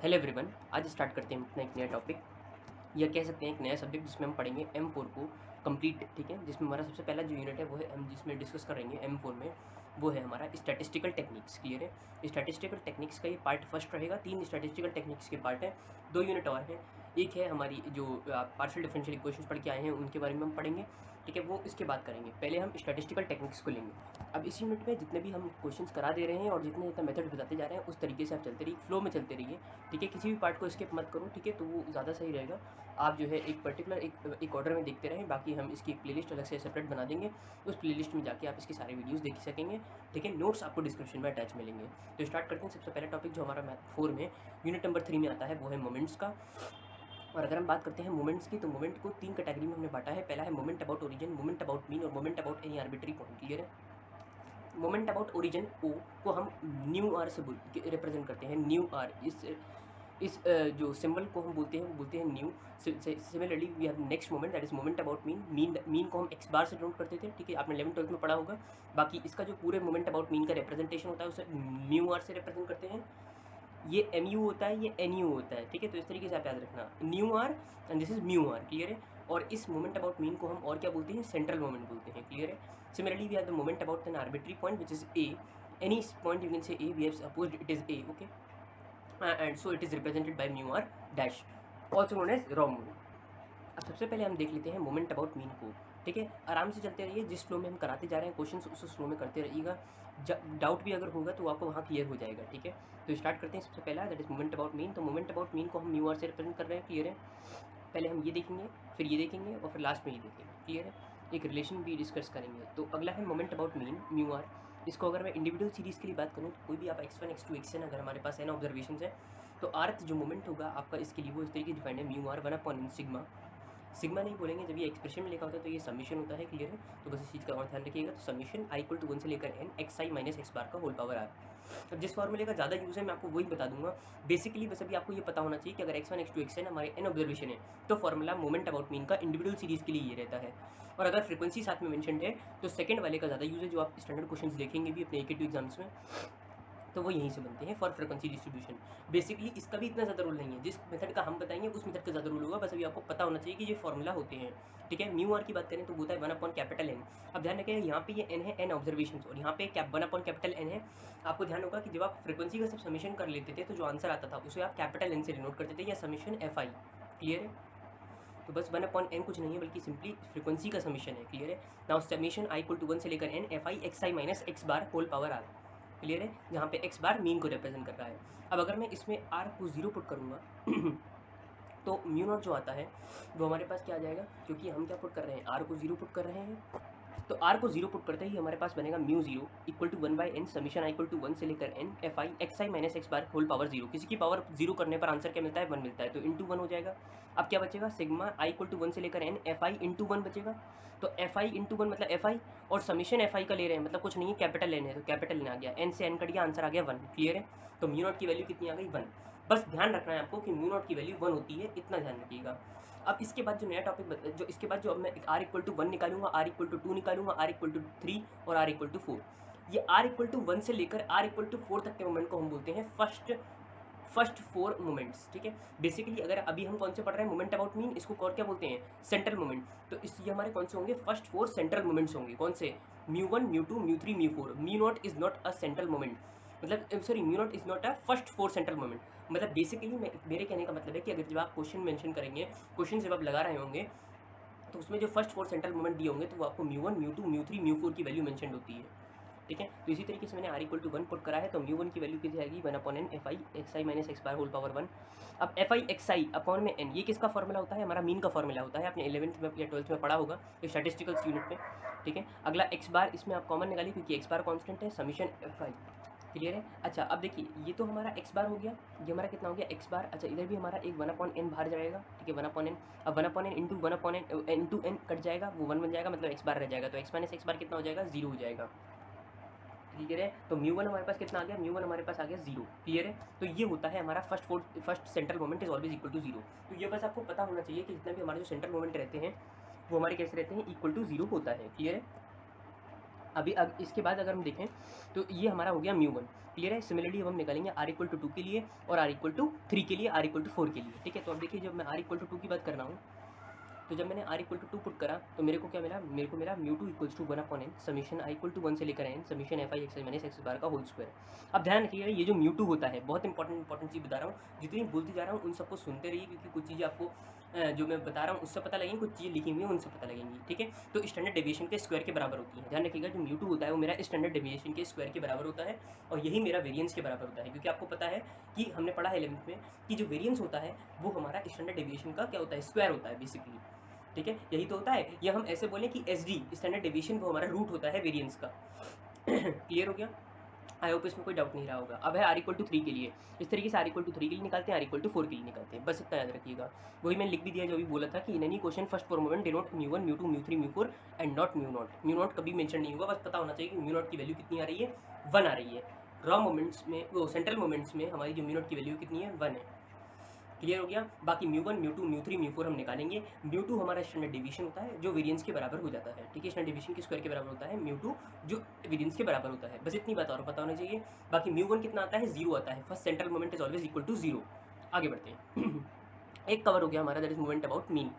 Hello everyone, आज start करते हैं अपना एक नया टॉपिक या कह सकते हैं एक नया सब्जेक्ट जिसमें हम पढ़ेंगे M4 को कंप्लीट। ठीक है, जिसमें हमारा सबसे पहला जो यूनिट है वो है हम जिसमें डिस्कस करेंगे M4 में, वो है हमारा स्टैटिस्टिकल टेक्निक्स। क्लियर है, स्टैटिस्टिकल टेक्निक्स का ये पार्ट फर्स्ट रहेगा। 3 स्टैटिस्टिकल टेक्निक्स के पार्ट हैं, 2 यूनिट और हैं। एक है हमारी जो पार्शियल डिफरेंशियल इक्वेशंस पढ़ के आए हैं उनके बारे में हम पढ़ेंगे। ठीक है, वो इसके बाद करेंगे। पहले हम स्टैटिस्टिकल टेक्निक्स को लेंगे। अब इस यूनिट में जितने भी हम क्वेश्चंस करा दे रहे हैं और जितने जितना मेथड बताते जा रहे हैं उस तरीके से आप चलते रहिए, फ्लो में चलते रहिए। ठीक है, किसी भी पार्ट को स्किप मत करो। ठीक है, तो वो ज़्यादा सही रहेगा। आप जो है एक पर्टिकुलर एक ऑर्डर में देखते रहें। बाकी हम इसकी एक प्लेलिस्ट अलग से सेपरेट बना देंगे, उस प्लेलिस्ट में जाके आप इसके सारे वीडियोस देख सकेंगे। ठीक है, नोट्स आपको डिस्क्रिप्शन में अटैच मिलेंगे। तो स्टार्ट करते हैं। सबसे पहला टॉपिक जो हमारा मैथ 4 में यूनिट नंबर 3 में आता है वो है मोमेंट्स का। और अगर हम बात करते हैं मोमेंट्स की, तो मोमेंट को 3 कैटेगरी में हमने बांटा है। पहला है moment about origin, moment about mean और moment about any arbitrary point. Clear है, मोमेंट अबाउट ओरिजिन ओ को हम न्यू आर से रिप्रेजेंट करते हैं। न्यू आर इस जो सिंबल को हम बोलते हैं वो बोलते हैं new. Similarly we have next moment that is moment about mean को हम एक्स बार से डिनोट करते थे। ठीक है, आपने 11th-12th में पढ़ा होगा। बाकी इसका जो पूरे मोमेंट अबाउट मीन का रिप्रेजेंटेशन होता है उसे न्यू आर से रिप्रेजेंट करते हैं। ये एम यू होता है, ये एन यू होता है। ठीक है, तो इस तरीके से आप याद रखना, mu R and this is mu R. Clear है, और इस मोमेंट अबाउट मीन को हम और क्या बोलते हैं, सेंट्रल मोमेंट बोलते हैं। क्लियर है, similarly we have the moment about an arbitrary point which is A. Any point you can say A, we have supposed it is A. Okay, and so it is represented by mu R dash, also known as raw moment. अब सबसे पहले हम देख लेते हैं moment about mean को। ठीक है, आराम से चलते रहिए, जिस फ्लो में हम कराते जा रहे हैं क्वेश्चंस उस फ्लो में करते रहिएगा। डाउट भी अगर होगा तो आपको वहाँ क्लियर हो जाएगा। ठीक है, तो स्टार्ट करते हैं। सबसे पहला that is moment about mean. तो मोमेंट अबाउट मीन को हम म्यू आर से रिप्रेजेंट कर रहे हैं। क्लियर है, पहले हम ये देखेंगे, फिर ये देखेंगे और फिर लास्ट में ये देखेंगे। क्लियर है, एक रिलेशन भी डिस्कस करेंगे। तो अगला है moment about mean, mu R. इसको अगर मैं इंडिविजुअल सीरीज़ के लिए बात करूँ तो कोई भी आप x1 x2 xn अगर हमारे पास n ऑब्जर्वेशन है तो आर्थ जो मोमेंट होगा आपका इसके लिए वो इस तरीके डिफाइंड है, mu are 1/n sigma. Sigma नहीं बोलेंगे, जब ये एक्सप्रेशन में लिखा होता है तो ये समीशन होता है। क्लियर है, तो बस इस चीज़ का और ध्यान रखिएगा। तो समीशन i इक्वल टू 1 से लेकर n x i minus x bar का होल पावर आर। अब जिस फॉर्मूले का ज़्यादा यूज़ है मैं आपको वही बता दूंगा। बेसिकली बस अभी आपको ये पता होना चाहिए कि अगर x1 x2 xn हमारे n ऑब्जर्वेशन है तो फॉर्मूला मोमेंट अबाउट मीन का इंडिविजुअल सीरीज़ के लिए ये रहता है। और अगर फ्रीक्वेंसी साथ में मेंशन है तो सेकंड वाले का ज़्यादा यूज़ है, जो आप स्टैंडर्ड क्वेश्चंस देखेंगे भी अपने AK2 एग्जाम्स में, तो वो यहीं से बनते हैं फॉर फ्रीक्वेंसी डिस्ट्रीब्यूशन। बेसिकली इसका भी इतना ज़्यादा रूल नहीं है, जिस मेथड का हम बताएंगे उस मेथड का ज़्यादा रूल होगा। बस अभी आपको पता होना चाहिए कि ये फॉर्मूला होते हैं। ठीक है, म्यू आर की बात करें तो होता है 1/N। अब ध्यान रखें, यहाँ पे ये n है, n ऑब्जर्वेशन, और यहाँ पे 1/N है। आपको ध्यान होगा कि जब आप फ्रीक्वेंसी का सब समीशन कर लेते थे तो जो आंसर आता था उसे आप N से डिनोट करते थे, या समीशन FI। क्लियर है, तो बस 1/n कुछ नहीं है बल्कि सिंपली फ्रीक्वेंसी का समीशन है। क्लियर है, now summation i equal to 1 से लेकर n FI xi minus x bar whole power R. Clear है, जहाँ पे x बार मीन को रिप्रेजेंट कर रहा है। अब अगर मैं इसमें r को 0 पुट करूँगा तो म्यू नॉट जो आता है वो हमारे पास क्या आ जाएगा, क्योंकि हम क्या पुट कर रहे हैं, r को 0 पुट कर रहे हैं। तो r को 0 पुट करते ही हमारे पास बनेगा mu 0 equal to 1/n summation i equal to 1 से लेकर n FI xi minus x bar whole power 0। किसी की पावर 0 करने पर आंसर क्या मिलता है, 1 मिलता है, तो इंटू 1 हो जाएगा। अब क्या बचेगा, सिग्मा i इक्वल टू 1 से लेकर n FI इंटू 1 बचेगा। तो FI इंटू 1 मतलब FI, और समीशन FI का ले रहे हैं मतलब कुछ नहीं है, कैपिटल N है तो कैपिटल N आ गया, n से n कट गया, आंसर आ गया 1। क्लियर है, तो म्यू नॉट की वैल्यू कितनी आ गई, 1। बस ध्यान रखना है आपको कि म्यू नॉट की वैल्यू 1 होती है, इतना ध्यान रखिएगा। अब इसके बाद जो नया टॉपिक जो इसके बाद जो अब मैं r इक्वल टू 1 निकालूंगा, r इक्वल टू 2 निकालूंगा, r इक्वल टू 3 और r इक्वल टू 4। ये r इक्वल टू 1 से लेकर r इक्वल टू 4 तक के मोमेंट को हम बोलते हैं फर्स्ट 4 मोमेंट्स। ठीक है, बेसिकली अगर अभी हम कौन से पढ़ रहे हैं, मोमेंट अबाउट मीन, इसको और क्या बोलते हैं, सेंट्रल मोमेंट। तो इस ये हमारे कौन से होंगे, फर्स्ट 4 सेंट्रल मोमेंट्स होंगे। कौन से, μ1 μ2 μ3 μ4। Mu naught is not a central moment, मतलब sorry mu naught is not a first 4 central moment. मतलब बेसिकली मेरे कहने का मतलब है कि अगर जब आप क्वेश्चन मेंशन करेंगे, क्वेश्चन जब आप लगा रहे होंगे तो उसमें जो फर्स्ट 4 सेंट्रल मोमेंट दिए होंगे तो वो आपको μ1 μ2 μ3 μ4 की वैल्यू मेंशन होती है। ठीक है, तो इसी तरीके से मैंने r इक्वल टू 1 पुट करा है, तो μ1 की वैल्यू कितनी आएगी, 1/n FI xi minus x bar whole power 1। अब FI xi अपॉन में n, ये किसका फॉर्मूला होता है, हमारा मीन का फॉर्मूला होता है। आपने 11th में या 12th में पढ़ा होगा स्टैटिस्टिकल्स यूनिट में। ठीक है, अगला x बार, इसमें आप कॉमन निकालिए क्योंकि x बार कॉन्स्टेंट है, समीशन FI। क्लियर है, अच्छा अब देखिए ये तो हमारा x बार हो गया, ये हमारा कितना हो गया x बार। अच्छा इधर भी हमारा एक 1/n बाहर जाएगा। ठीक है, 1/n, अब 1/n into 1/n into n cut जाएगा, वो 1 बन जाएगा, मतलब x बार रह जाएगा, तो x माइनस x बार कितना हो जाएगा, 0 हो जाएगा। क्लियर है, तो μ1 हमारे पास कितना आ गया, μ1 हमारे पास आ गया 0। क्लियर है, तो ये होता है हमारा first central moment is always equal to 0। तो ये बस आपको पता होना चाहिए कि जितना भी हमारे जो सेंट्रल मोमेंट रहते हैं वो हमारे कैसे रहते हैं, इक्वल टू 0 होता है। क्लियर है, अभी अब इसके बाद अगर हम देखें तो ये हमारा हो गया μ1, क्लियर है। सिमिलरली हम निकालेंगे r=2 के लिए और r=3 के लिए, r=4 के लिए, ठीक है। तो अब देखिए जब मैं r=2 की बात कर रहा हूँ तो जब मैंने r=2 पुट करा तो मेरे को क्या मिला, मेरे को मिला μ2=1/n समीशन i=1 से लेकर n summation fi xi minus x बार का होल स्क्वायर। अब ध्यान रखिएगा ये जो μ2 होता है, बहुत इंपॉर्टेंट चीज़ बता रहा हूँ, जितनी बोलती जा रहा हूँ उन सबको सुनते रहिए, क्योंकि कुछ चीज़ें आपको जो मैं बता रहा हूँ उससे पता लगेंगी, कुछ चीज़ें लिखी हुई हैं उनसे पता लगेंगी, ठीक है। तो स्टैंडर्ड डेविएशन के स्क्वायर के बराबर होती है। ध्यान रखिएगा जो μ2 होता है वो मेरा स्टैंडर्ड डेविएशन के स्क्वायर के बराबर होता है, और यही मेरा वेरिएंस के बराबर होता है, क्योंकि आपको पता है कि हमने पढ़ा है 11th में कि जो वेरिएंस होता है वो हमारा स्टैंडर्ड डेविएशन का क्या होता है, स्क्वायर होता है बेसिकली, ठीक है। यही तो होता है, या हम ऐसे बोलें कि SD स्टैंडर्ड डेविएशन वो हमारा रूट होता है वेरिएंस का। क्लियर हो गया, आई होप इसमें कोई डाउट नहीं रहा होगा। अब है r=3 के लिए, इस तरीके से r=3 के लिए निकालते हैं, r=4 के लिए निकालते हैं, बस इतना याद रखिएगा। वही मैंने लिख भी दिया जो भी बोला था कि in any question first for moment denote μ1 μ2 μ3 μ4 and naught μ0 कभी मेंशन नहीं होगा, बस पता होना चाहिए कि μ0 की वैल्यू कितनी आ रही है, 1 आ रही है। रॉ मोमेंट्स में, वो सेंट्रल मोमेंट्स में हमारी जो μ0 की वैल्यू कितनी है, 1 है। क्लियर हो गया। बाकी μ1 μ2 μ3 μ4 हम निकालेंगे। μ2 हमारा स्टैंडर्ड डेविएशन होता है जो वेरिएंस के बराबर हो जाता है, ठीक है। स्टैंडर्ड डेविएशन के स्क्वायर के बराबर होता है μ2 जो वेरिएंस के बराबर होता है, बस इतनी बात और पता होनी चाहिए। बाकी μ1 कितना आता है, 0 आता है। First central moment is always equal to 0। आगे बढ़ते हैं। एक कवर हो गया हमारा, that is moment about mean.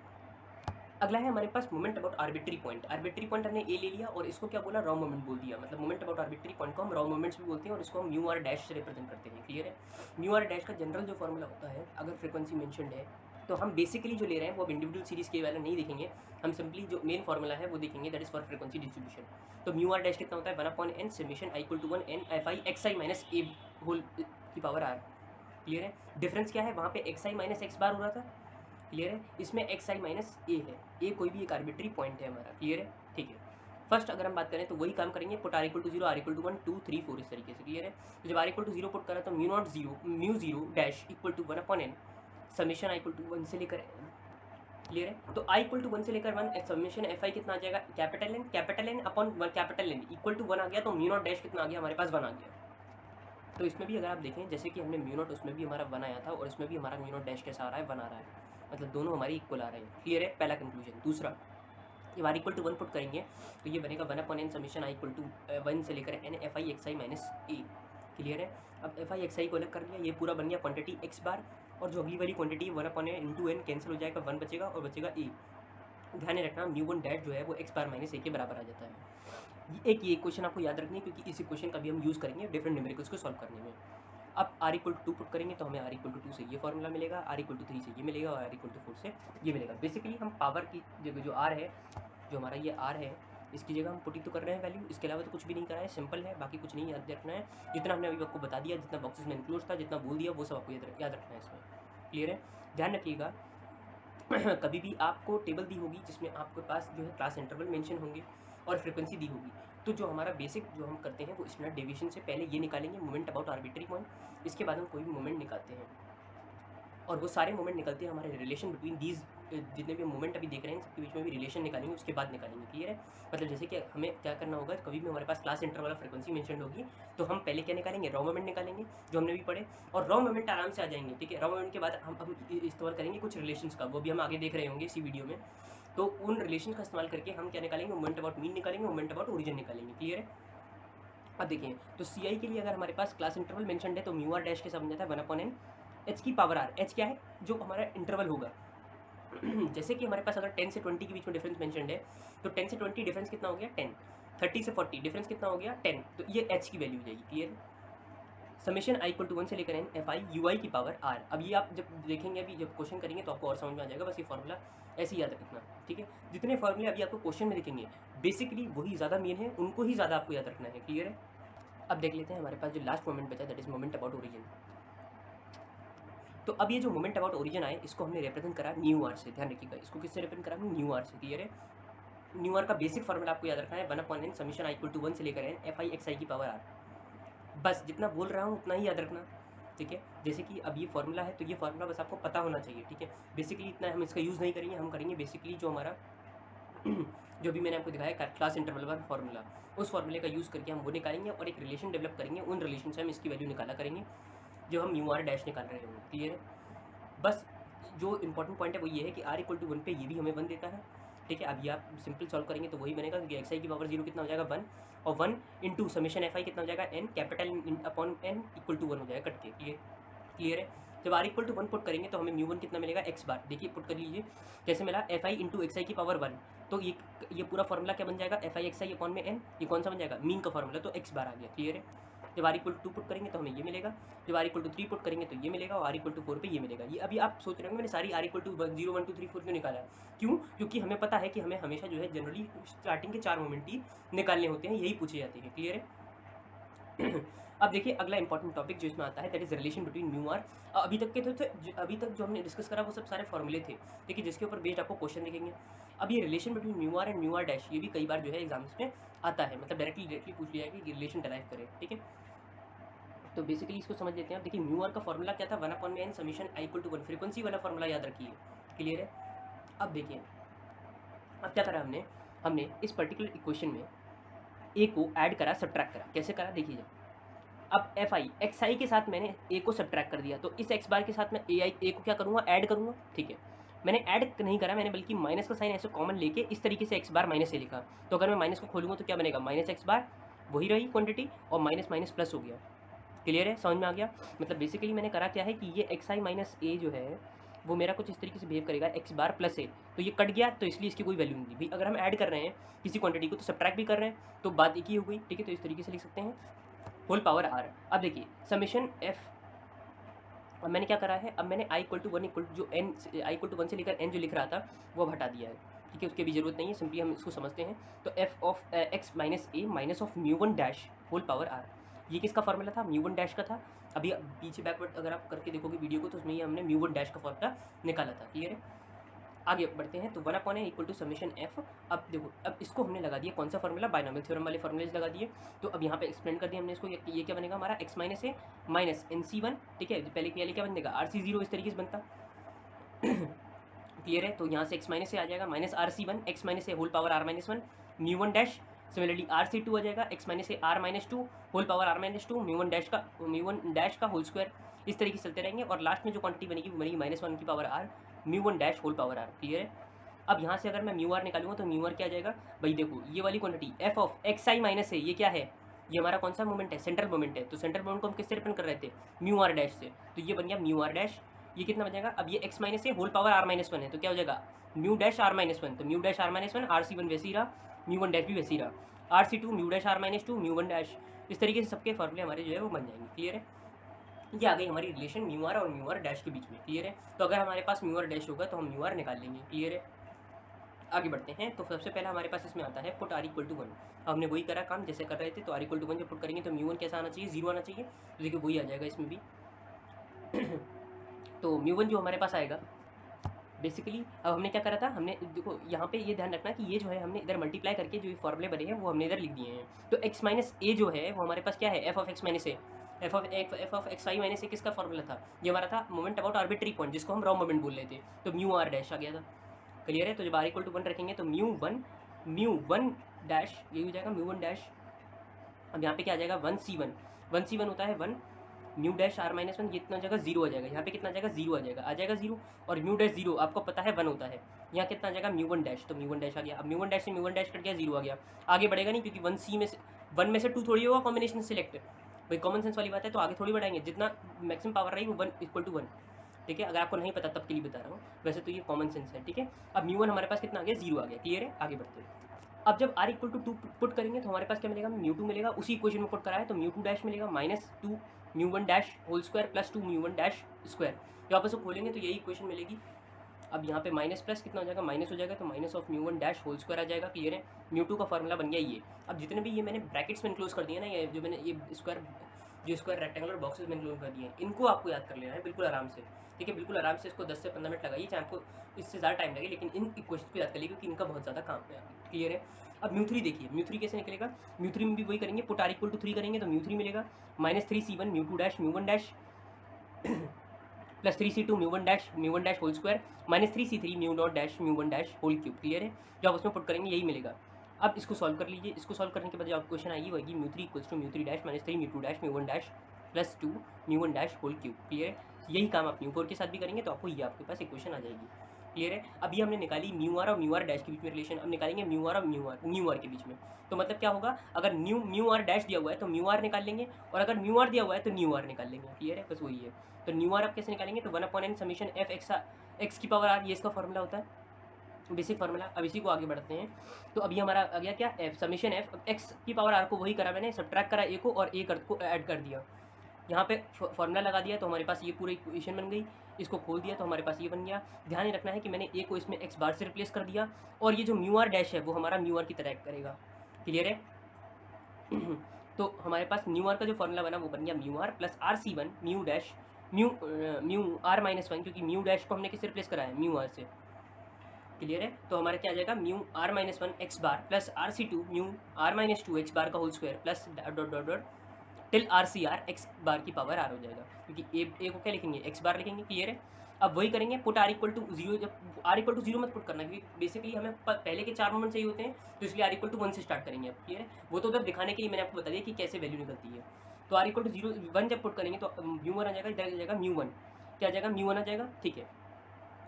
अगला है हमारे पास moment about arbitrary point. Arbitrary point हमने ए ले लिया और इसको क्या बोला, रॉ मोमेंट बोल दिया। मतलब मोमेंट अबाउट आर्बिट्री पॉइंट को हम रॉ मोमेंट्स भी बोलते हैं और इसको हम म्यू आर डैश से रिप्रेजेंट करते हैं, क्लियर है। म्यू आर डैश का जनरल जो फॉर्मूला होता है, अगर फ्रीक्वेंसी मेंशनड है तो हम बेसिकली जो ले रहे हैं वो अब इंडिविजुअल सीरीज़ के वाला नहीं देखेंगे, हम सिंपली जो मेन फॉर्मूला है वो देखेंगे, that is for frequency distribution. तो म्यू आर डैश कितना होता है, 1/n summation i=1 n fi xi minus a whole की पावर r, क्लियर है। डिफरेंस क्या है, वहाँ पे xi माइनस x बार हो रहा था, क्लियर है। इसमें xi माइनस a है, a कोई भी एक आर्बिट्री पॉइंट है हमारा, क्लियर है, ठीक है। फर्स्ट अगर हम बात करें तो वही काम करेंगे, पुट r=0 r=1 2 3 4 इस तरीके से, क्लियर है। तो जब r=0 पुट करा तो μ0 dash equal to 1/n summation i=1 से लेकर n, क्लियर है। तो i=1 से लेकर 1 समेशन fi कितना आ जाएगा, capital N upon capital N equal to 1 आ गया, तो μ0 डैश कितना आ गया हमारे पास, 1 आ गया। तो इसमें भी अगर आप देखें जैसे कि हमने μ0 उसमें भी हमारा 1 आया था और इसमें भी हमारा μ0 डैश कैसा आ रहा है, 1 आ रहा है, मतलब दोनों हमारी इक्वल आ रहे हैं, क्लियर है, पहला कंक्लूजन। दूसरा, जब r=1 पुट करेंगे तो ये बनेगा 1/n समेशन i=1 से लेकर n fi xi minus a, clear है। अब fi xi को अलग कर दिया, ये पूरा बन गया क्वांटिटी x बार, और जो अगली वाली quantity 1/n into n cancel हो जाएगा, 1 बचेगा और बचेगा a। ध्यान रखना μ1 डैश जो है वो x बार माइनस a के बराबर आ जाता है। एक ये क्वेश्चन आपको याद रखनी है, क्योंकि इसी क्वेश्चन का भी हम यूज़ करेंगे डिफरेंट न्यूमेरिकल्स को सॉल्व करने में। अब r=2 पुट करेंगे तो हमें r=2 से ये फॉर्मूला मिलेगा, r=3 से ये मिलेगा और r=4 से ये मिलेगा। बेसिकली हम पावर की जगह जो r है, जो हमारा ये r है, इसकी जगह हम पुटिंग तो कर रहे हैं वैल्यू, इसके अलावा तो कुछ भी नहीं करा है, सिंपल है, बाकी कुछ नहीं याद रखना है। जितना हमने अभी आपको बता दिया, जितना बॉक्सेस में इंक्लूड था, जितना बोल दिया वो सब आपको याद रखना है इसमें, क्लियर है। ध्यान रखिएगा कभी भी आपको टेबल दी होगी जिसमें आपके पास जो है क्लास इंटरवल मेंशन होंगे और फ्रीक्वेंसी दी होगी, तो जो हमारा बेसिक जो हम करते हैं वो स्टैंडर्ड डेविएशन से पहले ये निकालेंगे मोमेंट अबाउट आर्बिट्री पॉइंट, इसके बाद हम कोई भी मोमेंट निकालते हैं, और वो सारे मोमेंट निकलते हैं हमारे रिलेशन बिटवीन दीज, जितने भी मोमेंट अभी देख रहे हैं सबके बीच में भी रिलेशन निकालेंगे, उसके बाद निकालेंगे, क्लियर है। मतलब जैसे कि हमें क्या करना होगा, कभी भी हमारे पास क्लास इंटरवल फ्रीक्वेंसी मेंशन होगी तो हम पहले क्या निकालेंगे, रॉ मोमेंट निकालेंगे जो हमने भी पढ़े, और रॉ मोमेंट आराम से आ जाएंगे, ठीक है। रॉ मोमेंट के बाद हम इस्तेमाल करेंगे कुछ रिलेशंस का, वो भी हम आगे देख रहे होंगे इसी वीडियो में। तो उन रिलेशन का इस्तेमाल करके हम क्या निकालेंगे, मोमेंट अबाउट मीन निकालेंगे, मोमेंट अबाउट ओरिजिन निकालेंगे, क्लियर है। अब देखिए तो CI के लिए अगर हमारे पास क्लास इंटरवल मेंशनड है तो म्यू आर डैश के साथ बन जाता है 1/n h की पावर r। h क्या है, जो हमारा इंटरवल होगा। जैसे कि हमारे पास अगर 10 से 20 के बीच में डिफरेंस मेंशनड है तो 10 से 20 डिफरेंस कितना हो गया, 10। 30 से 40 डिफरेंस कितना हो गया, 10। तो ये h की वैल्यू हो जाएगी, क्लियर। समेशन i=1 से लेकर n fi ui की पावर r। अब ये आप जब देखेंगे, अभी जब क्वेश्चन करेंगे तो आपको और समझ में आ जाएगा, बस ये फॉर्मूला ऐसे ही याद रखना, ठीक है। जितने फॉर्मूले अभी आपको क्वेश्चन में दिखेंगे बेसिकली वही ज़्यादा मेन है, उनको ही ज़्यादा आपको याद रखना है, क्लियर है। अब देख लेते हैं हमारे पास जो लास्ट मोमेंट बचा, that is moment about origin. तो अब ये जो मोमेंट अबाउट ओरिजिन आए इसको हमने रिप्रेजेंट करा न्यू आर से, ध्यान रखिएगा, इसको किससे रिप्रेजेंट करा, न्यू आर से, क्लियर है। न्यू आर का बेसिक फॉर्मूला आपको याद रखना है, 1/n समेशन i=1 से लेकर n fi xi की पावर r। बस जितना बोल रहा हूँ उतना ही याद रखना, ठीक है। जैसे कि अब ये फार्मूला है तो ये फार्मूला बस आपको पता होना चाहिए, ठीक है। बेसिकली इतना हम इसका यूज़ नहीं करेंगे, हम करेंगे बेसिकली जो हमारा जो भी मैंने आपको दिखाया क्लास इंटरवल वाला फार्मूला, उस फार्मूले का यूज़ करके हम वो निकालेंगे और एक रिलेशन डेवलप करेंगे, उन रिलेशन से हम इसकी वैल्यू निकाला करेंगे जो हम म्यू आर डैश निकाल रहे होंगे, क्लियर है। बस जो इंपॉर्टेंट पॉइंट है वो ये है कि r=1 पे ये भी हमें 1 देता है, ठीक है। अब ये आप सिंपल सॉल्व करेंगे तो वही बनेगा, क्योंकि एक्स आई की पावर 0 कितना हो जाएगा 1, और 1 इंटू समेशन एफ आई कितना हो जाएगा N capital upon N equal to 1 हो जाएगा कट के। क्लियर है। जब आर इक्वल टू 1 पुट करेंगे तो हमें म्यू 1 कितना मिलेगा एक्स बार। देखिए पुट कर लीजिए कैसे मिला, एफ आई इंटू एक्स आई की पावर 1, तो ये पूरा फॉर्मूला क्या बन जाएगा, F I x I upon में एन, ये कौन सा बन जाएगा, मीन का फॉर्मूला, तो एक्स बार आ गया। क्लियर है। जब आर इक्वल टू 2 पुट करेंगे तो हमें ये मिलेगा, जब आर इक्वल टू 3 पुट करेंगे तो ये मिलेगा, और आर इक्वल टू 4 पे ये मिलेगा। ये अभी आप सोच रहे होंगे मैंने सारी आर इक्वल टू 0 1 2 3 4 क्यों निकाला, क्यों, क्योंकि हमें पता है कि हमें हमेशा जो है जनरली स्टार्टिंग के 4 मोमेंट ही निकालने होते हैं, यही पूछे जाते हैं। क्लियर है। अब देखिए अगला इंपॉर्टेंट टॉपिक जो इसमें आता है that is relation between mu R. अभी तक के थे अभी तक जो हमने डिस्कस करा वो सब सारे फॉर्मूले थे, देखिए जिसके ऊपर बेस्ड आपको क्वेश्चन दिखेंगे। अब ये relation between mu R and mu R dash, ये भी कई बार जो है एग्जाम्स में आता है, मतलब डायरेक्टली पूछ लिया है कि रिलेशन डराइव करें। ठीक है, तो बेसिकली इसको समझ लेते हैं। अब देखिए म्यू आर का फॉर्मूला क्या था, 1/n summation I equal to 1, frequency वाला फॉर्मूला याद रखिए। क्लियर है। अब देखिए अब क्या करा हमने इस पर्टिकुलर इक्वेशन में ए को ऐड करा, सब्ट्रैक्ट करा। कैसे करा देखिए, अब एफ आई एक्स आई के साथ मैंने ए को सब्ट्रैक्ट कर दिया, तो इस एक्स बार के साथ मैं ए को क्या करूँगा, ऐड करूँगा। ठीक है, मैंने ऐड नहीं करा, मैंने बल्कि माइनस का साइन ऐसे कॉमन लेके इस तरीके से एक्स बार माइनस ए लिखा। तो अगर मैं माइनस को खोलूँगा तो क्या बनेगा, माइनस एक्स बार वही रही क्वांटिटी, और माइनस माइनस प्लस हो गया। क्लियर है, समझ में आ गया। मतलब बेसिकली मैंने करा क्या है कि ये एक्स आई माइनस ए जो है वो मेरा कुछ इस तरीके से बिहेव करेगा, एक्स बार प्लस ए, तो ये कट गया, तो इसलिए इसकी कोई वैल्यू नहीं थी भाई। अगर हम ऐड कर रहे हैं किसी क्वांटिटी को तो सब्ट्रैक्ट भी कर रहे हैं, तो बात एक ही हो गई। ठीक है, तो इस तरीके से लिख सकते हैं होल पावर आर। अब देखिए समेशन एफ, अब मैंने क्या करा है, अब मैंने आई इक्वल टू 1 इक्वल जो एन आई इक्वल टू 1 से लेकर एन जो लिख रहा था वो हटा दिया है। ठीक है, उसकी भी जरूरत नहीं है, सिंपली हम इसको समझते हैं। तो F of x minus A minus of mu 1 dash whole power R, ये किसका फॉर्मूला था, म्यू 1 डैश का था। अभी पीछे बैकवर्ड अगर आप करके देखोगे वीडियो को तो उसमें हमने म्यू 1 डैश का फॉर्मूला निकाला था। क्लियर है। आगे बढ़ते हैं, तो 1/n equal to summation F. अब देखो अब इसको हमने लगा दिया कौन सा फॉर्मूला, बायनॉमियल थ्योरम वाले फॉर्मूलेज लगा दिए। तो अब यहाँ पे एक्सप्लेन कर दिया हमने इसको, ये क्या बनेगा हमारा x minus A minus N C 1। ठीक है, पहले क्या बनेगा आर सी 0, इस तरीके से बनता। क्लियर है, तो यहाँ से एक्स माइनस ए आ जाएगा minus R C 1 X minus A whole power R minus 1 mu 1 dash, similarly R C 2 आ जाएगा X minus A R minus 2 whole power R minus 2 mu 1 dash का होल स्क्वायर। इस तरीके से चलते रहेंगे, और लास्ट में जो क्वांटिटी बनेगी वो बनेगी माइनस 1 की power R mu 1 dash whole power R. Clear है। अब यहाँ से अगर मैं म्यू आर निकालूंगा तो म्यू आर क्या आ जाएगा भाई, देखो ये वाली quantity f of x i minus a, ये क्या है, ये हमारा कौन सा मोमेंट है, सेंट्रल मोमेंट है। तो सेंट्रल मोमेंट को हम किससे रिप्रेजेंट कर रहे थे, म्यू आर डैश से, तो ये बन गया म्यू आर डैश। ये कितना बन जाएगा, अब ये X minus A whole power R minus 1 है, तो क्या हो जाएगा म्यू डैश आर माइनस 1, तो mu dash R minus 1 R C 1 वैसे ही रहा, म्यू 1 डैश भी वैसे ही रहा, R C 2 mu dash R minus 2 mu 1 dash. इस तरीके से सबके फॉर्मूले हमारे जो है वो बन जाएंगे। क्लियर है, ये आ गई हमारी रिलेशन म्यू आर और म्यू आर डैश के बीच में। क्लियर है, तो अगर हमारे पास म्यू आर डैश होगा तो हम म्यू आर निकाल लेंगे। क्लियर है, आगे बढ़ते हैं। तो सबसे पहला हमारे पास इसमें आता है पुट आर इक्वल टू 1। हमने वही करा काम जैसे कर रहे थे, तो आर इक्वल टू 1 जब पुट करेंगे तो म्यू 1 कैसा आना चाहिए, 0 आना चाहिए, तो देखिए वही आ जाएगा इसमें भी। तो म्यू 1 जो हमारे पास आएगा बेसिकली, अब हमने क्या करा था, हमने देखो यहाँ पे ये ध्यान रखना कि ये जो है हमने इधर मल्टीप्लाई करके जो फॉर्मूले बने हैं वो हमने इधर लिख दिए हैं। तो एक्स माइनस ए जो है वो हमारे पास क्या है, f of x minus a, f of x i minus a किसका फॉर्मूला था, ये हमारा था मोमेंट अबाउट आर्बिट्री पॉइंट, जिसको हम रॉ मोमेंट बोल रहे थे, तो म्यू आर डैश आ गया था। क्लियर है, तो जब आर इक्वल टू 1 रखेंगे तो म्यू वन डैश ये हो जाएगा म्यू 1 डैश। अब यहाँ पे क्या आ जाएगा 1 सी 1 होता है 1 म्यू डैश आर माइनस 1, ये कितना आ जाएगा 0 आ जाएगा, यहाँ पे कितना आ जाएगा 0 आ जाएगा 0, और म्यू डैश 0 आपको पता है 1 होता है, यहाँ कितना आ जाएगा म्यू 1 डैश, तो म्यू 1 डैश आ गया। अब म्यू 1 डैश से म्यू 1 डैश कट गया 0 आ गया, आगे बढ़ेगा नहीं क्योंकि 1 में से 2 थोड़ी होगा कॉम्बिनेशन सिलेक्ट, भाई कॉमन सेंस वाली बात है, तो आगे थोड़ी बढ़ाएंगे, जितना मैक्सिमम पावर रही वो 1 इक्वल टू 1। ठीक है, अगर आपको नहीं पता तब के लिए बता रहा हूँ, वैसे तो ये कॉमन सेंस है। ठीक है, अब म्यू 1 हमारे पास कितना आ गया 0 आ गया। क्लियर है, आगे बढ़ते हैं। अब जब r इक्वल टू 2 पुट करेंगे तो हमारे पास क्या मिलेगा, म्यू 2 मिलेगा, उसी इक्वेशन में पुट करा है तो म्यू 2 डैश मिलेगा minus 2 mu 1 dash whole square plus 2 mu 1 dash square. जब आप इसको खोलेंगे तो यही इक्वेशन मिलेगी। अब यहाँ पे माइनस प्लस कितना हो जाएगा, माइनस हो जाएगा, तो minus of mu 1 dash whole square आ जाएगा। क्लियर है, म्यू 2 का फॉर्मूला बन गया ये। अब जितने भी ये मैंने ब्रैकेट्स में इनक्लोज कर दिया ना, ये जो मैंने ये स्क्वायर रेक्टेंगुलर बॉक्सेस में इनक्लोज कर दिए हैं, इनको आपको याद कर लेना है बिल्कुल आराम से। ठीक है, बिल्कुल आराम से इसको 10 से 15 मिनट लगाइए, चाहे आपको इससे ज़्यादा टाइम लगे, लेकिन इन इक्वेशन को याद कर लीजिए क्योंकि इनका बहुत ज़्यादा काम है। क्लियर है, अब म्यू 3 देखिए, म्यू 3 कैसे निकलेगा, म्यू 3 में भी वही करेंगे, पुट आर इक्वल टू 3 करेंगे तो म्यू 3 मिलेगा minus 3 C 1 mu 2 dash mu 1 dash plus 3 C 2 mu 1 dash whole square minus 3 C 3 mu nought dash mu 1 dash whole cube. Clear है, जो आप उसमें पुट करेंगे यही मिलेगा। अब इसको सॉल्व कर लीजिए, इसको सॉल्व करने के बाद जो आप क्वेश्चन आएगी होगी mu 3 equals to mu 3 dash minus 3 mu 2 dash mu 1 dash plus 2 mu 1 dash whole cube. Clear है, यही काम आप म्यू 4 के साथ भी करेंगे तो आपको ये आपके पास इक्वेशन आ जाएगी। क्लियर है। अभी हमने निकाली म्यू आर और म्यू आर डैश के बीच में रिलेशन, अब निकालेंगे म्यू आर और म्यू आर के बीच में। तो मतलब क्या होगा, अगर म्यू आर डैश दिया हुआ है तो म्यू आर निकाल लेंगे, और अगर म्यू आर दिया हुआ है तो न्यू आर निकाल लेंगे। क्लियर है, बस वही है। तो न्यू आर आप कैसे निकालेंगे, तो 1/n समीशन एफ एक्स की पावर आर, ये इसका फॉर्मूला होता है, बेसिक फार्मूला। अब इसी को आगे बढ़ते हैं। तो अभी हमारा आ गया क्या, एफ समीशन एफ एक्स की पावर आर को वही करा मैंने, सब्ट्रैक्ट करा ए को और ए को ऐड कर दिया, यहाँ पे फॉर्मूला लगा दिया तो हमारे पास ये पूरी इक्वेशन बन गई। इसको खोल दिया तो हमारे पास ये बन गया। ध्यान ही रखना है कि मैंने ए को इसमें एक्स बार से रिप्लेस कर दिया, और ये जो म्यू आर डैश है वो हमारा म्यू आर की तरह एक्ट करेगा। क्लियर है। तो हमारे पास म्यू आर का जो फॉर्मूला बना वो बन गया mu R plus are C one mu dash mu are minus one, क्योंकि म्यू डैश को हमने किससे रिप्लेस करा है, म्यू आर से। क्लियर है। तो हमारे क्या आ जाएगा, mu are minus one x bar plus are c two mu are minus two x bar का whole square plus dot dot dot till r c r x bar की power are हो जाएगा, क्योंकि ए को क्या लिखेंगे, एक्स बार लिखेंगे। Clear है। अब वही करेंगे, put R equal to zero, जब आर इक्वल टू जीरो मत पुट करना, क्योंकि बेसिकली हमें पहले के 4 मोमेंट चाहिए होते हैं, तो इसलिए आर इक्वल टू 1 से स्टार्ट करेंगे। अब क्लियर है, वो तो उधर दिखाने के लिए मैंने आपको बता दिया कि कैसे वैल्यू निकलती है। तो आर इक्वल टू जीरो 1 जब पुट करेंगे तो म्यू वन आ जाएगा, इधर आ जाएगा म्यू वन, क्या आ जाएगा, म्यू वन आ जाएगा। ठीक है।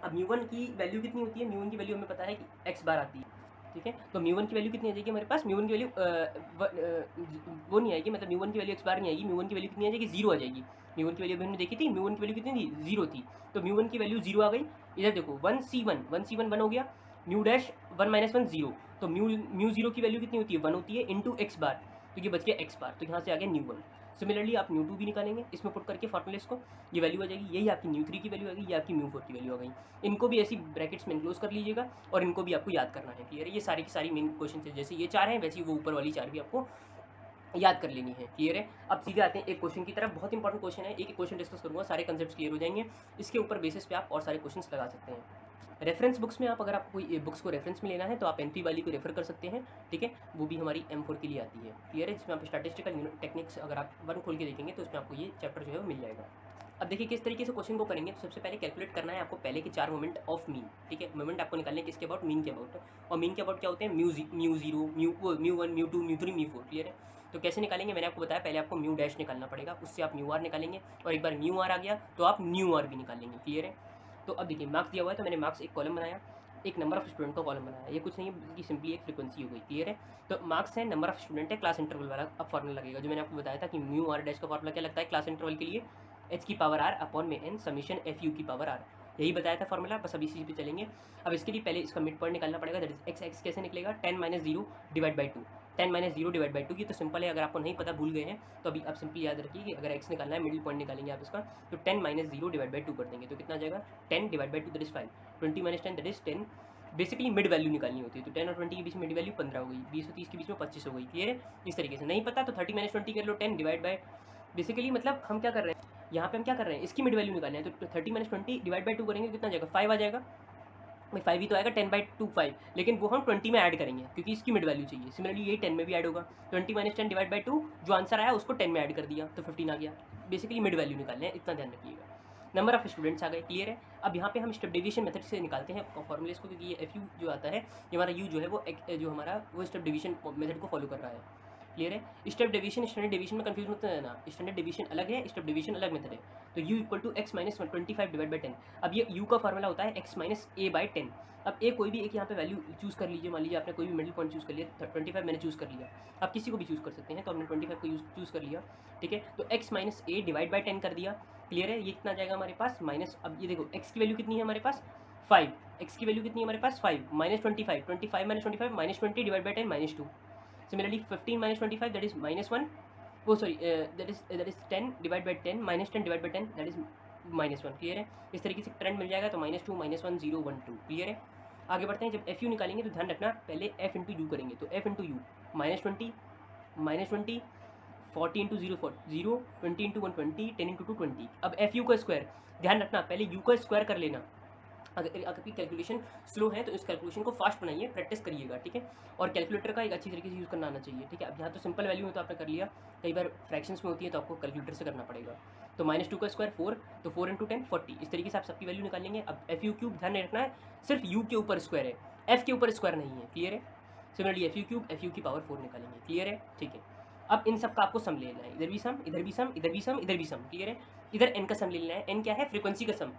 अब म्यू वन की वैल्यू कितनी होती है, म्यू वन की वैल्यू हमें पता है कि एक्स बार आती है। ठीक है। तो म्यू वन की वैल्यू कितनी आ जाएगी हमारे पास, म्यू वन की वैल्यू वो नहीं आएगी, मतलब म्यू वन की वैल्यू एक्स बार नहीं आएगी, म्यू वन की वैल्यू कितनी आ जाएगी, जीरो आ जाएगी। म्यू वन की वैल्यू हमने देखी थी, म्यू वन की वैल्यू कितनी थी, जीरो थी। तो म्यू वन की वैल्यू जीरो आ गई। इधर देखो 1c1 1 हो गया, म्यू डैश 1 माइनस 1 जीरो, तो म्यू जीरो की वैल्यू कितनी होती है, 1 होती है इंटू एक्स बार, तो ये बच गया एक्स बार, तो यहाँ से आ गया न्यू वन। सिमिलरली आप म्यू टू भी निकालेंगे इसमें पुट करके फॉर्मूलेस को, ये वैल्यू आ जाएगी, यही आपकी म्यू थ्री की वैल्यू आ गई, ये आपकी म्यू फोर की वैल्यू आ गई। इनको भी ऐसी ब्रैकेट्स में इनक्लोज कर लीजिएगा, और इनको भी आपको याद करना है। क्लियर है। ये सारी की सारी मेन क्वेश्चन है, जैसे ये 4 हैं वैसे वो ऊपर वाली 4 भी आपको याद कर लेनी है। क्लियर है। अब सीधे आते हैं एक क्वेश्चन की तरफ, बहुत इंपॉर्टेंट क्वेश्चन है, एक क्वेश्चन डिस्कस करूँगा, सारे कंसेप्ट क्लियर हो जाएंगे, इसके ऊपर बेसिस पे आप और सारे क्वेश्चन लगा सकते हैं। रेफरेंस बुक्स में आप अगर आपको कोई बुक्स को रेफरेंस में लेना है तो आप एन वाली को रेफर कर सकते हैं। ठीक है, वो भी हमारी M4 के लिए आती है। क्लियर है, जिसमें आप स्टैटिस्टिकल टेक्निक्स अगर आप 1 खोल के देखेंगे तो उसमें आपको ये चैप्टर जो है वो मिल जाएगा। अब देखिए किस तरीके से क्वेश्चन को करेंगे। तो सबसे पहले कैलकुलेट करना है आपको पहले के 4 मोमेंट ऑफ मीन। ठीक है, मोमेंट आपको निकालने किसके अबाउट, मीन के अबाउट, और मीन के अबाउट क्या होते हैं, mu zero mu one mu two mu three mu four. Clear है। तो कैसे निकालेंगे, मैंने आपको बताया, पहले आपको म्यू डैश निकालना पड़ेगा, उससे आप म्यू आर निकालेंगे, और एक बार म्यू आर आ गया तो आप न्यू आर भी निकालेंगे। क्लियर है। तो अब देखिए मार्क्स दिया हुआ है, तो मैंने मार्क्स एक कॉलम बनाया, एक नंबर ऑफ स्टूडेंट का कॉलम बनाया, ये कुछ नहीं है कि सिंपली एक फ्रीक्वेंसी हो गई। क्लियर है। तो मार्क्स है, नंबर ऑफ स्टूडेंट है, क्लास इंटरवल वाला अब फॉर्मूला लगेगा, जो मैंने आपको बताया था कि म्यू आर डैश का फॉर्मूला क्या लगता है क्लास इंटरवल के लिए, एच की पावर आर अपॉन में एन समीशन एफ यू की पावर आर, यही बताया था फॉर्मूला, बस अब इसी पे चलेंगे। अब इसके लिए पहले इसका मिड पॉइंट निकालना पड़ेगा, दैट इज एक्स। एक्स कैसे निकलेगा, 10 minus zero divide by two, 10 minus zero divide by two की तो सिंपल है, अगर आपको नहीं पता भूल गए हैं तो अभी आप सिंपली याद रखिए कि अगर एक्स निकालना है मिडिल पॉइंट निकालेंगे आप इसका, तो 10 minus zero divide by two कर देंगे तो कितना आ जाएगा, 10 divide by two that is 5, 20 minus 10 that is 10। Basically mid value निकालनी होती है, तो 10 और 20 के बीच में मिड वैल्यू 15 हो गई, 20 और 30 के बीच में 25 हो गई। क्लियर है। इस तरीके से नहीं पता तो 30 माइनस 20 कर लो, 10 डिवाइड बाय, बेसिकली मतलब हम क्या कर रहे हैं यहाँ पे, हम क्या कर रहे हैं, इसकी मिड वैल्यू निकालनी है, तो 30 माइनस 20 डिवाइड बाई टू करेंगे कितना आ जाएगा, 5 आ जाएगा भाई, 5 ही तो आएगा, 10 बाई टू 5, लेकिन वो हम 20 में ऐड करेंगे क्योंकि इसकी मिड वैल्यू चाहिए। सिमिलरली यही 10 में भी ऐड होगा, 20 माइनस 10 डिवाइड बाई टू, जो आंसर आया उसको 10 में ऐड कर दिया तो 15 आ गया। बेसिकली मिड वैल्यू निकालने हैं, इतना ध्यान रखिएगा। नंबर ऑफ स्टूडेंट्स आ गए। क्लियर है। अब यहाँ पे हम स्टेप डिवीजन मेथड से निकालते हैं फॉर्मूलेस को, क्योंकि ये एफ यू जो आता है, ये हमारा यू जो है वो जो हमारा वो स्टेप डिवीजन मेथड को फॉलो कर रहा है। क्लियर है। स्टेप डिवीजन स्टैंडर्ड डिवीजन में कंफ्यूज मत रहना, स्टैंडर्ड डिवीजन अलग है, स्टेप डिवीजन अलग मेथड है। तो u equal to X minus 25 divide by 10। अब ये u का फॉर्मूला होता है x माइनस ए बाई 10। अब ए कोई भी एक यहाँ पे वैल्यू चूज़ कर लीजिए, मान लीजिए आपने कोई भी मिडिल पॉइंट चूज़ कर लिया, 25 मैंने चूज़ कर लिया, आप किसी को भी चूज़ कर सकते हैं, तो हमने 25 को चूज़ कर लिया। ठीक है, तो x minus A divide by 10 कर दिया। क्लियर है। ये कितना जाएगा हमारे पास माइनस, अब ये देखो x की वैल्यू कितनी है हमारे पास 5, x की वैल्यू कितनी है हमारे पास 5, minus 25, 25 minus 25 minus 20 divide by 10 minus 2। Similarly 15 minus 25 that is minus 1, oh sorry that is 10 divided by 10 minus 10 divided by 10 that is minus 1। Clear है। इस तरीके से ट्रेंड मिल जाएगा, तो -2 -1 0 1 2। क्लियर है। आगे बढ़ते हैं। जब एफ यू निकालेंगे तो ध्यान रखना पहले एफ इंटू यू करेंगे, तो F into you -20 40 into 0 0 20 into 1 20 10 into 2 20। अब एफ यू का स्क्वायर, ध्यान रखना पहले यू का स्क्वायर कर लेना। अगर आपकी कैलकुलेशन स्लो है तो इस कैलकुलेशन को फास्ट बनाइए, प्रैक्टिस करिएगा। ठीक है। और कैलकुलेटर का एक अच्छी तरीके से यूज़ करना आना चाहिए। ठीक है। अब यहाँ तो सिंपल वैल्यू है तो आपने कर लिया, कई बार फ्रैक्शंस में होती है तो आपको कैलकुलेटर से करना पड़ेगा। तो -2 का स्क्वायर 4, तो 4 इंटू 10 40। इस तरीके से आप सबकी वैल्यू निकाल लेंगे। अब एफ यू क्यूब ध्यान नहीं रखना है, सिर्फ यू के ऊपर स्क्वायर है, एफ के ऊपर स्क्वायर नहीं है। क्लियर है। Similarly F u cube F U की पावर 4 निकालेंगे। क्लियर है। ठीक है। अब इन सब का आपको सम ले लेना है, इधर भी सम इधर भी सम इधर भी सम इधर भी सम इधर भी सम। क्लियर है। इधर एन का सम ले लेना है, एन क्या है फ्रीक्वेंसी का सम,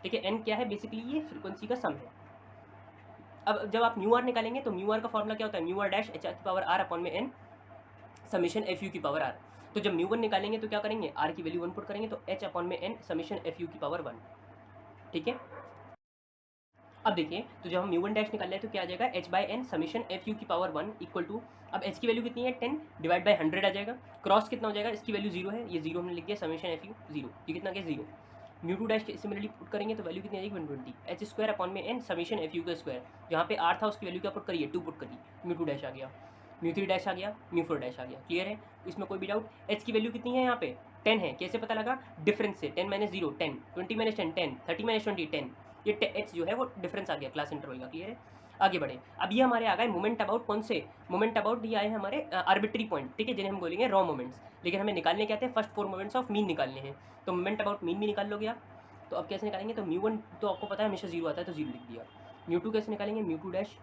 ठीक है। एन क्या है, बेसिकली ये फ्रीक्वेंसी का सम है। अब जब आप म्यू आर निकालेंगे तो म्यू आर का फॉर्मूला क्या होता है, mu R dash H R की पावर आर अपॉन में एन समीशन एफ यू की पावर आर। तो जब म्यू वन निकालेंगे तो क्या करेंगे, आर की वैल्यू 1 पुट करेंगे तो एच अपॉन में एन समीशन एफ यू की पावर 1। ठीक है। अब देखिए, तो जब हम म्यू वन डैश निकाल रहे हैं तो क्या आ जाएगा, H by N summation F U की पावर 1 इक्वल टू, अब एच की वैल्यू कितनी है 10 डिवाइड बाई 100 आ जाएगा, क्रॉस कितना हो जाएगा, इसकी वैल्यू 0 है, ये 0 हमने लिख दिया, समीशन एफ यू 0, ये कितना गया 0। Mu two dash similarly put करेंगे तो वैल्यू कितनी आ जाएगी 120, एच स्क्वायर अपॉन में एन समीशन एफ यू का स्क्वायर, जहाँ पे आर था उसकी वैल्यू क्या पुट करिए 2 पुट करिए, म्यू टू डैश आ गया, म्यू थ्री डैश आ गया, म्यू फोर डैश आ गया। क्लियर है, इसमें कोई भी डाउट। एच की वैल्यू कितनी है यहाँ पे 10 है, कैसे पता लगा, डिफरेंस से, 10 माइनस 0 10, 20 माइनस 10 10, 30 माइनस 20 10, ये एच जो है वो डिफरेंस आ गया क्लास इंटरवल का। क्लियर है, आगे बढ़े। अब ये हमारे आ गए मोमेंट अबाउट, कौन से मोमेंट अबाउट, ये आए हमारे आर्बिट्री पॉइंट, ठीक है, जिन्हें हम बोलेंगे रॉ मोमेंट्स, लेकिन हमें निकालने क्या थे, फर्स्ट 4 मोमेंट्स ऑफ मीन निकालने हैं। तो मोमेंट अबाउट मीन भी निकाल लोगे आप। तो अब कैसे निकालेंगे, तो म्यू वन तो आपको पता है हमेशा 0 आता है तो 0 लिख दिया, म्यू टू कैसे निकालेंगे, mu two dash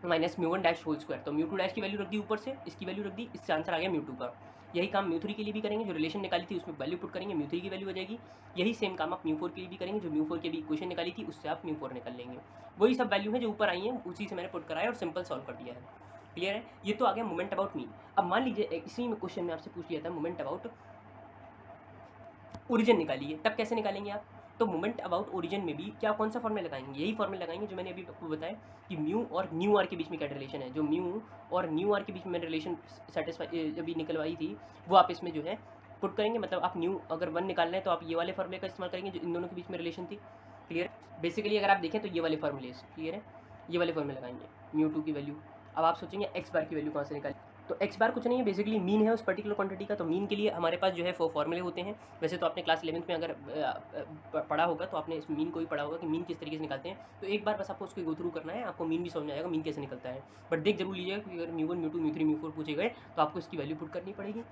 minus mu one dash whole square, तो म्यू टू डैश की वैल्यू रख दी ऊपर से, इसकी वैल्यू रख दी, इससे आंसर आ गया म्यू टू का। यही काम म्यू थ्री के लिए भी करेंगे, जो रिलेशन निकाली थी उसमें वैल्यू पुट करेंगे, म्यू थ्री की वैल्यू हो जाएगी। यही सेम काम आप म्यू फोर के लिए भी करेंगे, जो म्यू फोर की भी इक्वेशन निकाली थी उससे आप म्यू फोर निकाल लेंगे। वही सब वैल्यू है जो ऊपर आई है, उसी से मैंने पुट कराया और सिंपल सॉल्व कर दिया है। क्लियर है, ये तो आ गया मोमेंट अबाउट मीन। अब मान लीजिए इसी में क्वेश्चन में आपसे पूछ लिया था मोमेंट अबाउट ओरिजिन निकालिए, तब कैसे निकालेंगे आप, तो मोमेंट अबाउट ओरिजिन में भी क्या, कौन सा फॉर्मूला लगाएंगे, यही फॉर्मूला लगाएंगे जो मैंने अभी आपको बताया कि म्यू और न्यू आर के बीच में क्या रिलेशन है, जो म्यू और न्यू आर के बीच में रिलेशन सेटिस्फाई अभी निकलवाई थी वो आप इसमें जो है पुट करेंगे। मतलब आप न्यू अगर 1 निकालना है तो आप ये वाले फॉर्मूले का इस्तेमाल करेंगे जो इन दोनों के बीच में रिलेशन थी। क्लियर, बेसिकली अगर आप देखें तो ये वाले फॉर्मूले, क्लियर है, ये वाले फॉर्मूले लगाएंगे, म्यू टू की वैल्यू। अब आप सोचेंगे एक्स बार की वैल्यू कहाँ से निकालें, तो एक्स बार कुछ नहीं है, बेसिकली मीन है उस पर्टिकुलर क्वांटिटी का। तो मीन के लिए हमारे पास जो है फॉर्मूले होते हैं। वैसे तो आपने क्लास 11th में अगर पढ़ा होगा तो आपने इस मीन को ही पढ़ा होगा कि मीन किस तरीके से निकालते हैं। तो एक बार बस आपको उसको गो थ्रू करना है, आपको मीन भी समझ में आएगा मीन कैसे निकलता है। बट देख जरूर लीजिएगा कि अगर mu one mu two mu three mu four पूछे गए तो आपको इसकी वैल्यू पुट करनी पड़ेगी।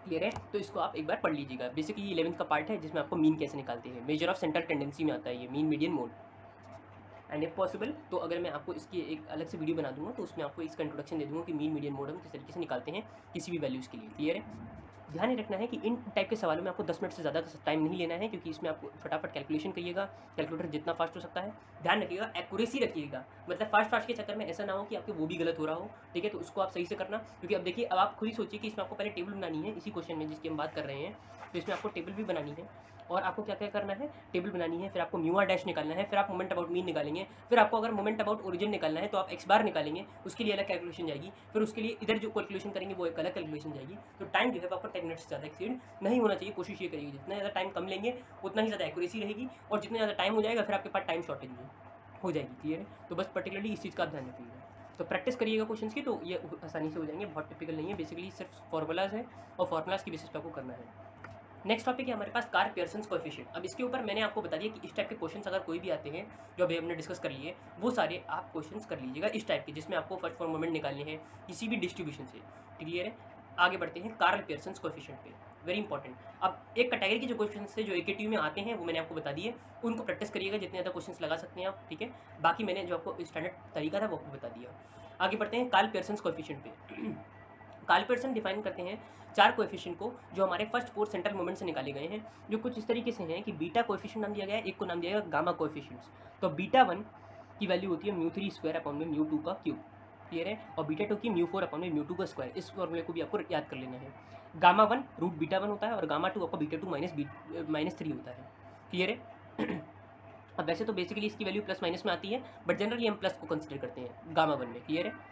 क्लियर है, तो इसको आप एक बार पढ़ लीजिएगा। बेसिकली 11th का पार्ट है जिसमें आपको मीन कैसे निकालते हैं, मेजर ऑफ सेंट्रल टेंडेंसी में आता है ये mean median mode. And if possible तो अगर मैं आपको इसकी एक अलग से वीडियो बना दूंगा तो उसमें आपको इसका इंट्रोडक्शन दे दूंगा कि मीन मीडियन मोड हम किस तरीके से निकालते हैं किसी भी वैल्यूज़ के लिए। क्लियर है, ध्यान रखना है कि इन टाइप के सवालों में आपको 10 मिनट से ज़्यादा टाइम नहीं लेना है, क्योंकि इसमें आपको फटाफट कैलकुलेशन करिएगा, कैलकुलेटर जितना फास्ट हो सकता है। ध्यान रखिएगा, एक्यूरेसी रखिएगा, मतलब फास्ट के चक्कर में ऐसा ना हो कि आपके वो भी गलत हो रहा हो। ठीक है, तो उसको आप सही से करना, क्योंकि अब देखिए अब आप खुद ही सोचिए कि इसमें आपको पहले टेबल बनानी है, इसी क्वेश्चन में जिसकी हम बात कर रहे हैं तो इसमें आपको टेबल भी बनानी है। और आपको क्या क्या करना है, टेबल बनानी है, फिर आपको म्यू आर डैश निकालना है, फिर आप मोमेंट अबाउट मीन निकालेंगे, फिर आपको अगर मोमेंट अबाउट ओरिजिन निकालना है तो आप एक्स बार निकालेंगे, उसके लिए अलग कैलकुलेशन जाएगी, फिर उसके लिए इधर जो कैलकुलेशन करेंगे वो एक अलग कैलकुलेशन जाएगी। तो टाइम जो है आपको 10 मिनट से ज़्यादा एक्सीड नहीं होना चाहिए। कोशिश ये करिए जितना ज़्यादा टाइम कम लेंगे उतना ही ज़्यादा एक्यूरेसी रहेगी, और जितना ज़्यादा टाइम हो जाएगा फिर आपके पास टाइम शॉर्टेज हो जाएगी। क्लियर है, तो बस पर्टिकुलरली इस चीज़ का ध्यान रखिएगा। तो प्रैक्टिस करिएगा क्वेश्चंस की, तो ये आसानी से हो जाएंगे, बहुत टिपिकल नहीं है, बेसिकली सिर्फ फॉर्मूलाज है और फॉर्मूलाज की बेसिस पे आपको करना है। नेक्स्ट टॉपिक है हमारे पास कार्ल पियर्सन कोएफिशिएंट। अब इसके ऊपर मैंने आपको बता दिया कि इस टाइप के क्वेश्चंस अगर कोई भी आते हैं जो अभी हमने डिस्कस कर लिए, वो सारे आप क्वेश्चंस कर लीजिएगा इस टाइप के, जिसमें आपको फर्स्ट फॉर्म मोमेंट निकालने हैं किसी भी डिस्ट्रीब्यूशन से। क्लियर है, आगे बढ़ते हैं कार्ल पियर्सन कोएफिशिएंट पे, वेरी इंपॉर्टेंट। अब एक कैटेगरी के जो क्वेश्चन थे जो AKTU में आते हैं वो मैंने आपको बता दिए, उनको प्रैक्टिस करिएगा, जितने ज़्यादा क्वेश्चन लगा सकते हैं आप। ठीक है, बाकी मैंने जो आपको स्टैंडर्ड तरीका था वो आपको बता दिया। आगे बढ़ते हैं कार्ल पियर्सन कोएफिशिएंट पे। कार्ल पियर्सन डिफाइन करते हैं 4 कोएफिशिएंट को जो हमारे फर्स्ट 4 सेंट्रल मोमेंट से निकाले गए हैं, जो कुछ इस तरीके से हैं कि बीटा कोएफिशिएंट नाम दिया गया है, एक को नाम दिया गया गामा कोएफिशिएंट्स। तो बीटा 1 की वैल्यू होती है म्यू थ्री स्क्वायर अपॉन में म्यू टू का क्यूब। क्लियर है, और बीटा 2 की म्यू फोर अपॉन में म्यू टू का स्क्वायर। इस फॉर्मूले को भी आपको याद कर लेना है। गामा 1 रूट बीटा 1 होता है और गामा 2 आपका बीटा 2 माइनस 3 होता है। क्लियर है, अब वैसे तो बेसिकली इसकी वैल्यू प्लस माइनस में आती है, बट जनरली हम प्लस को कंसिडर करते हैं गामा 1 में। क्लियर है,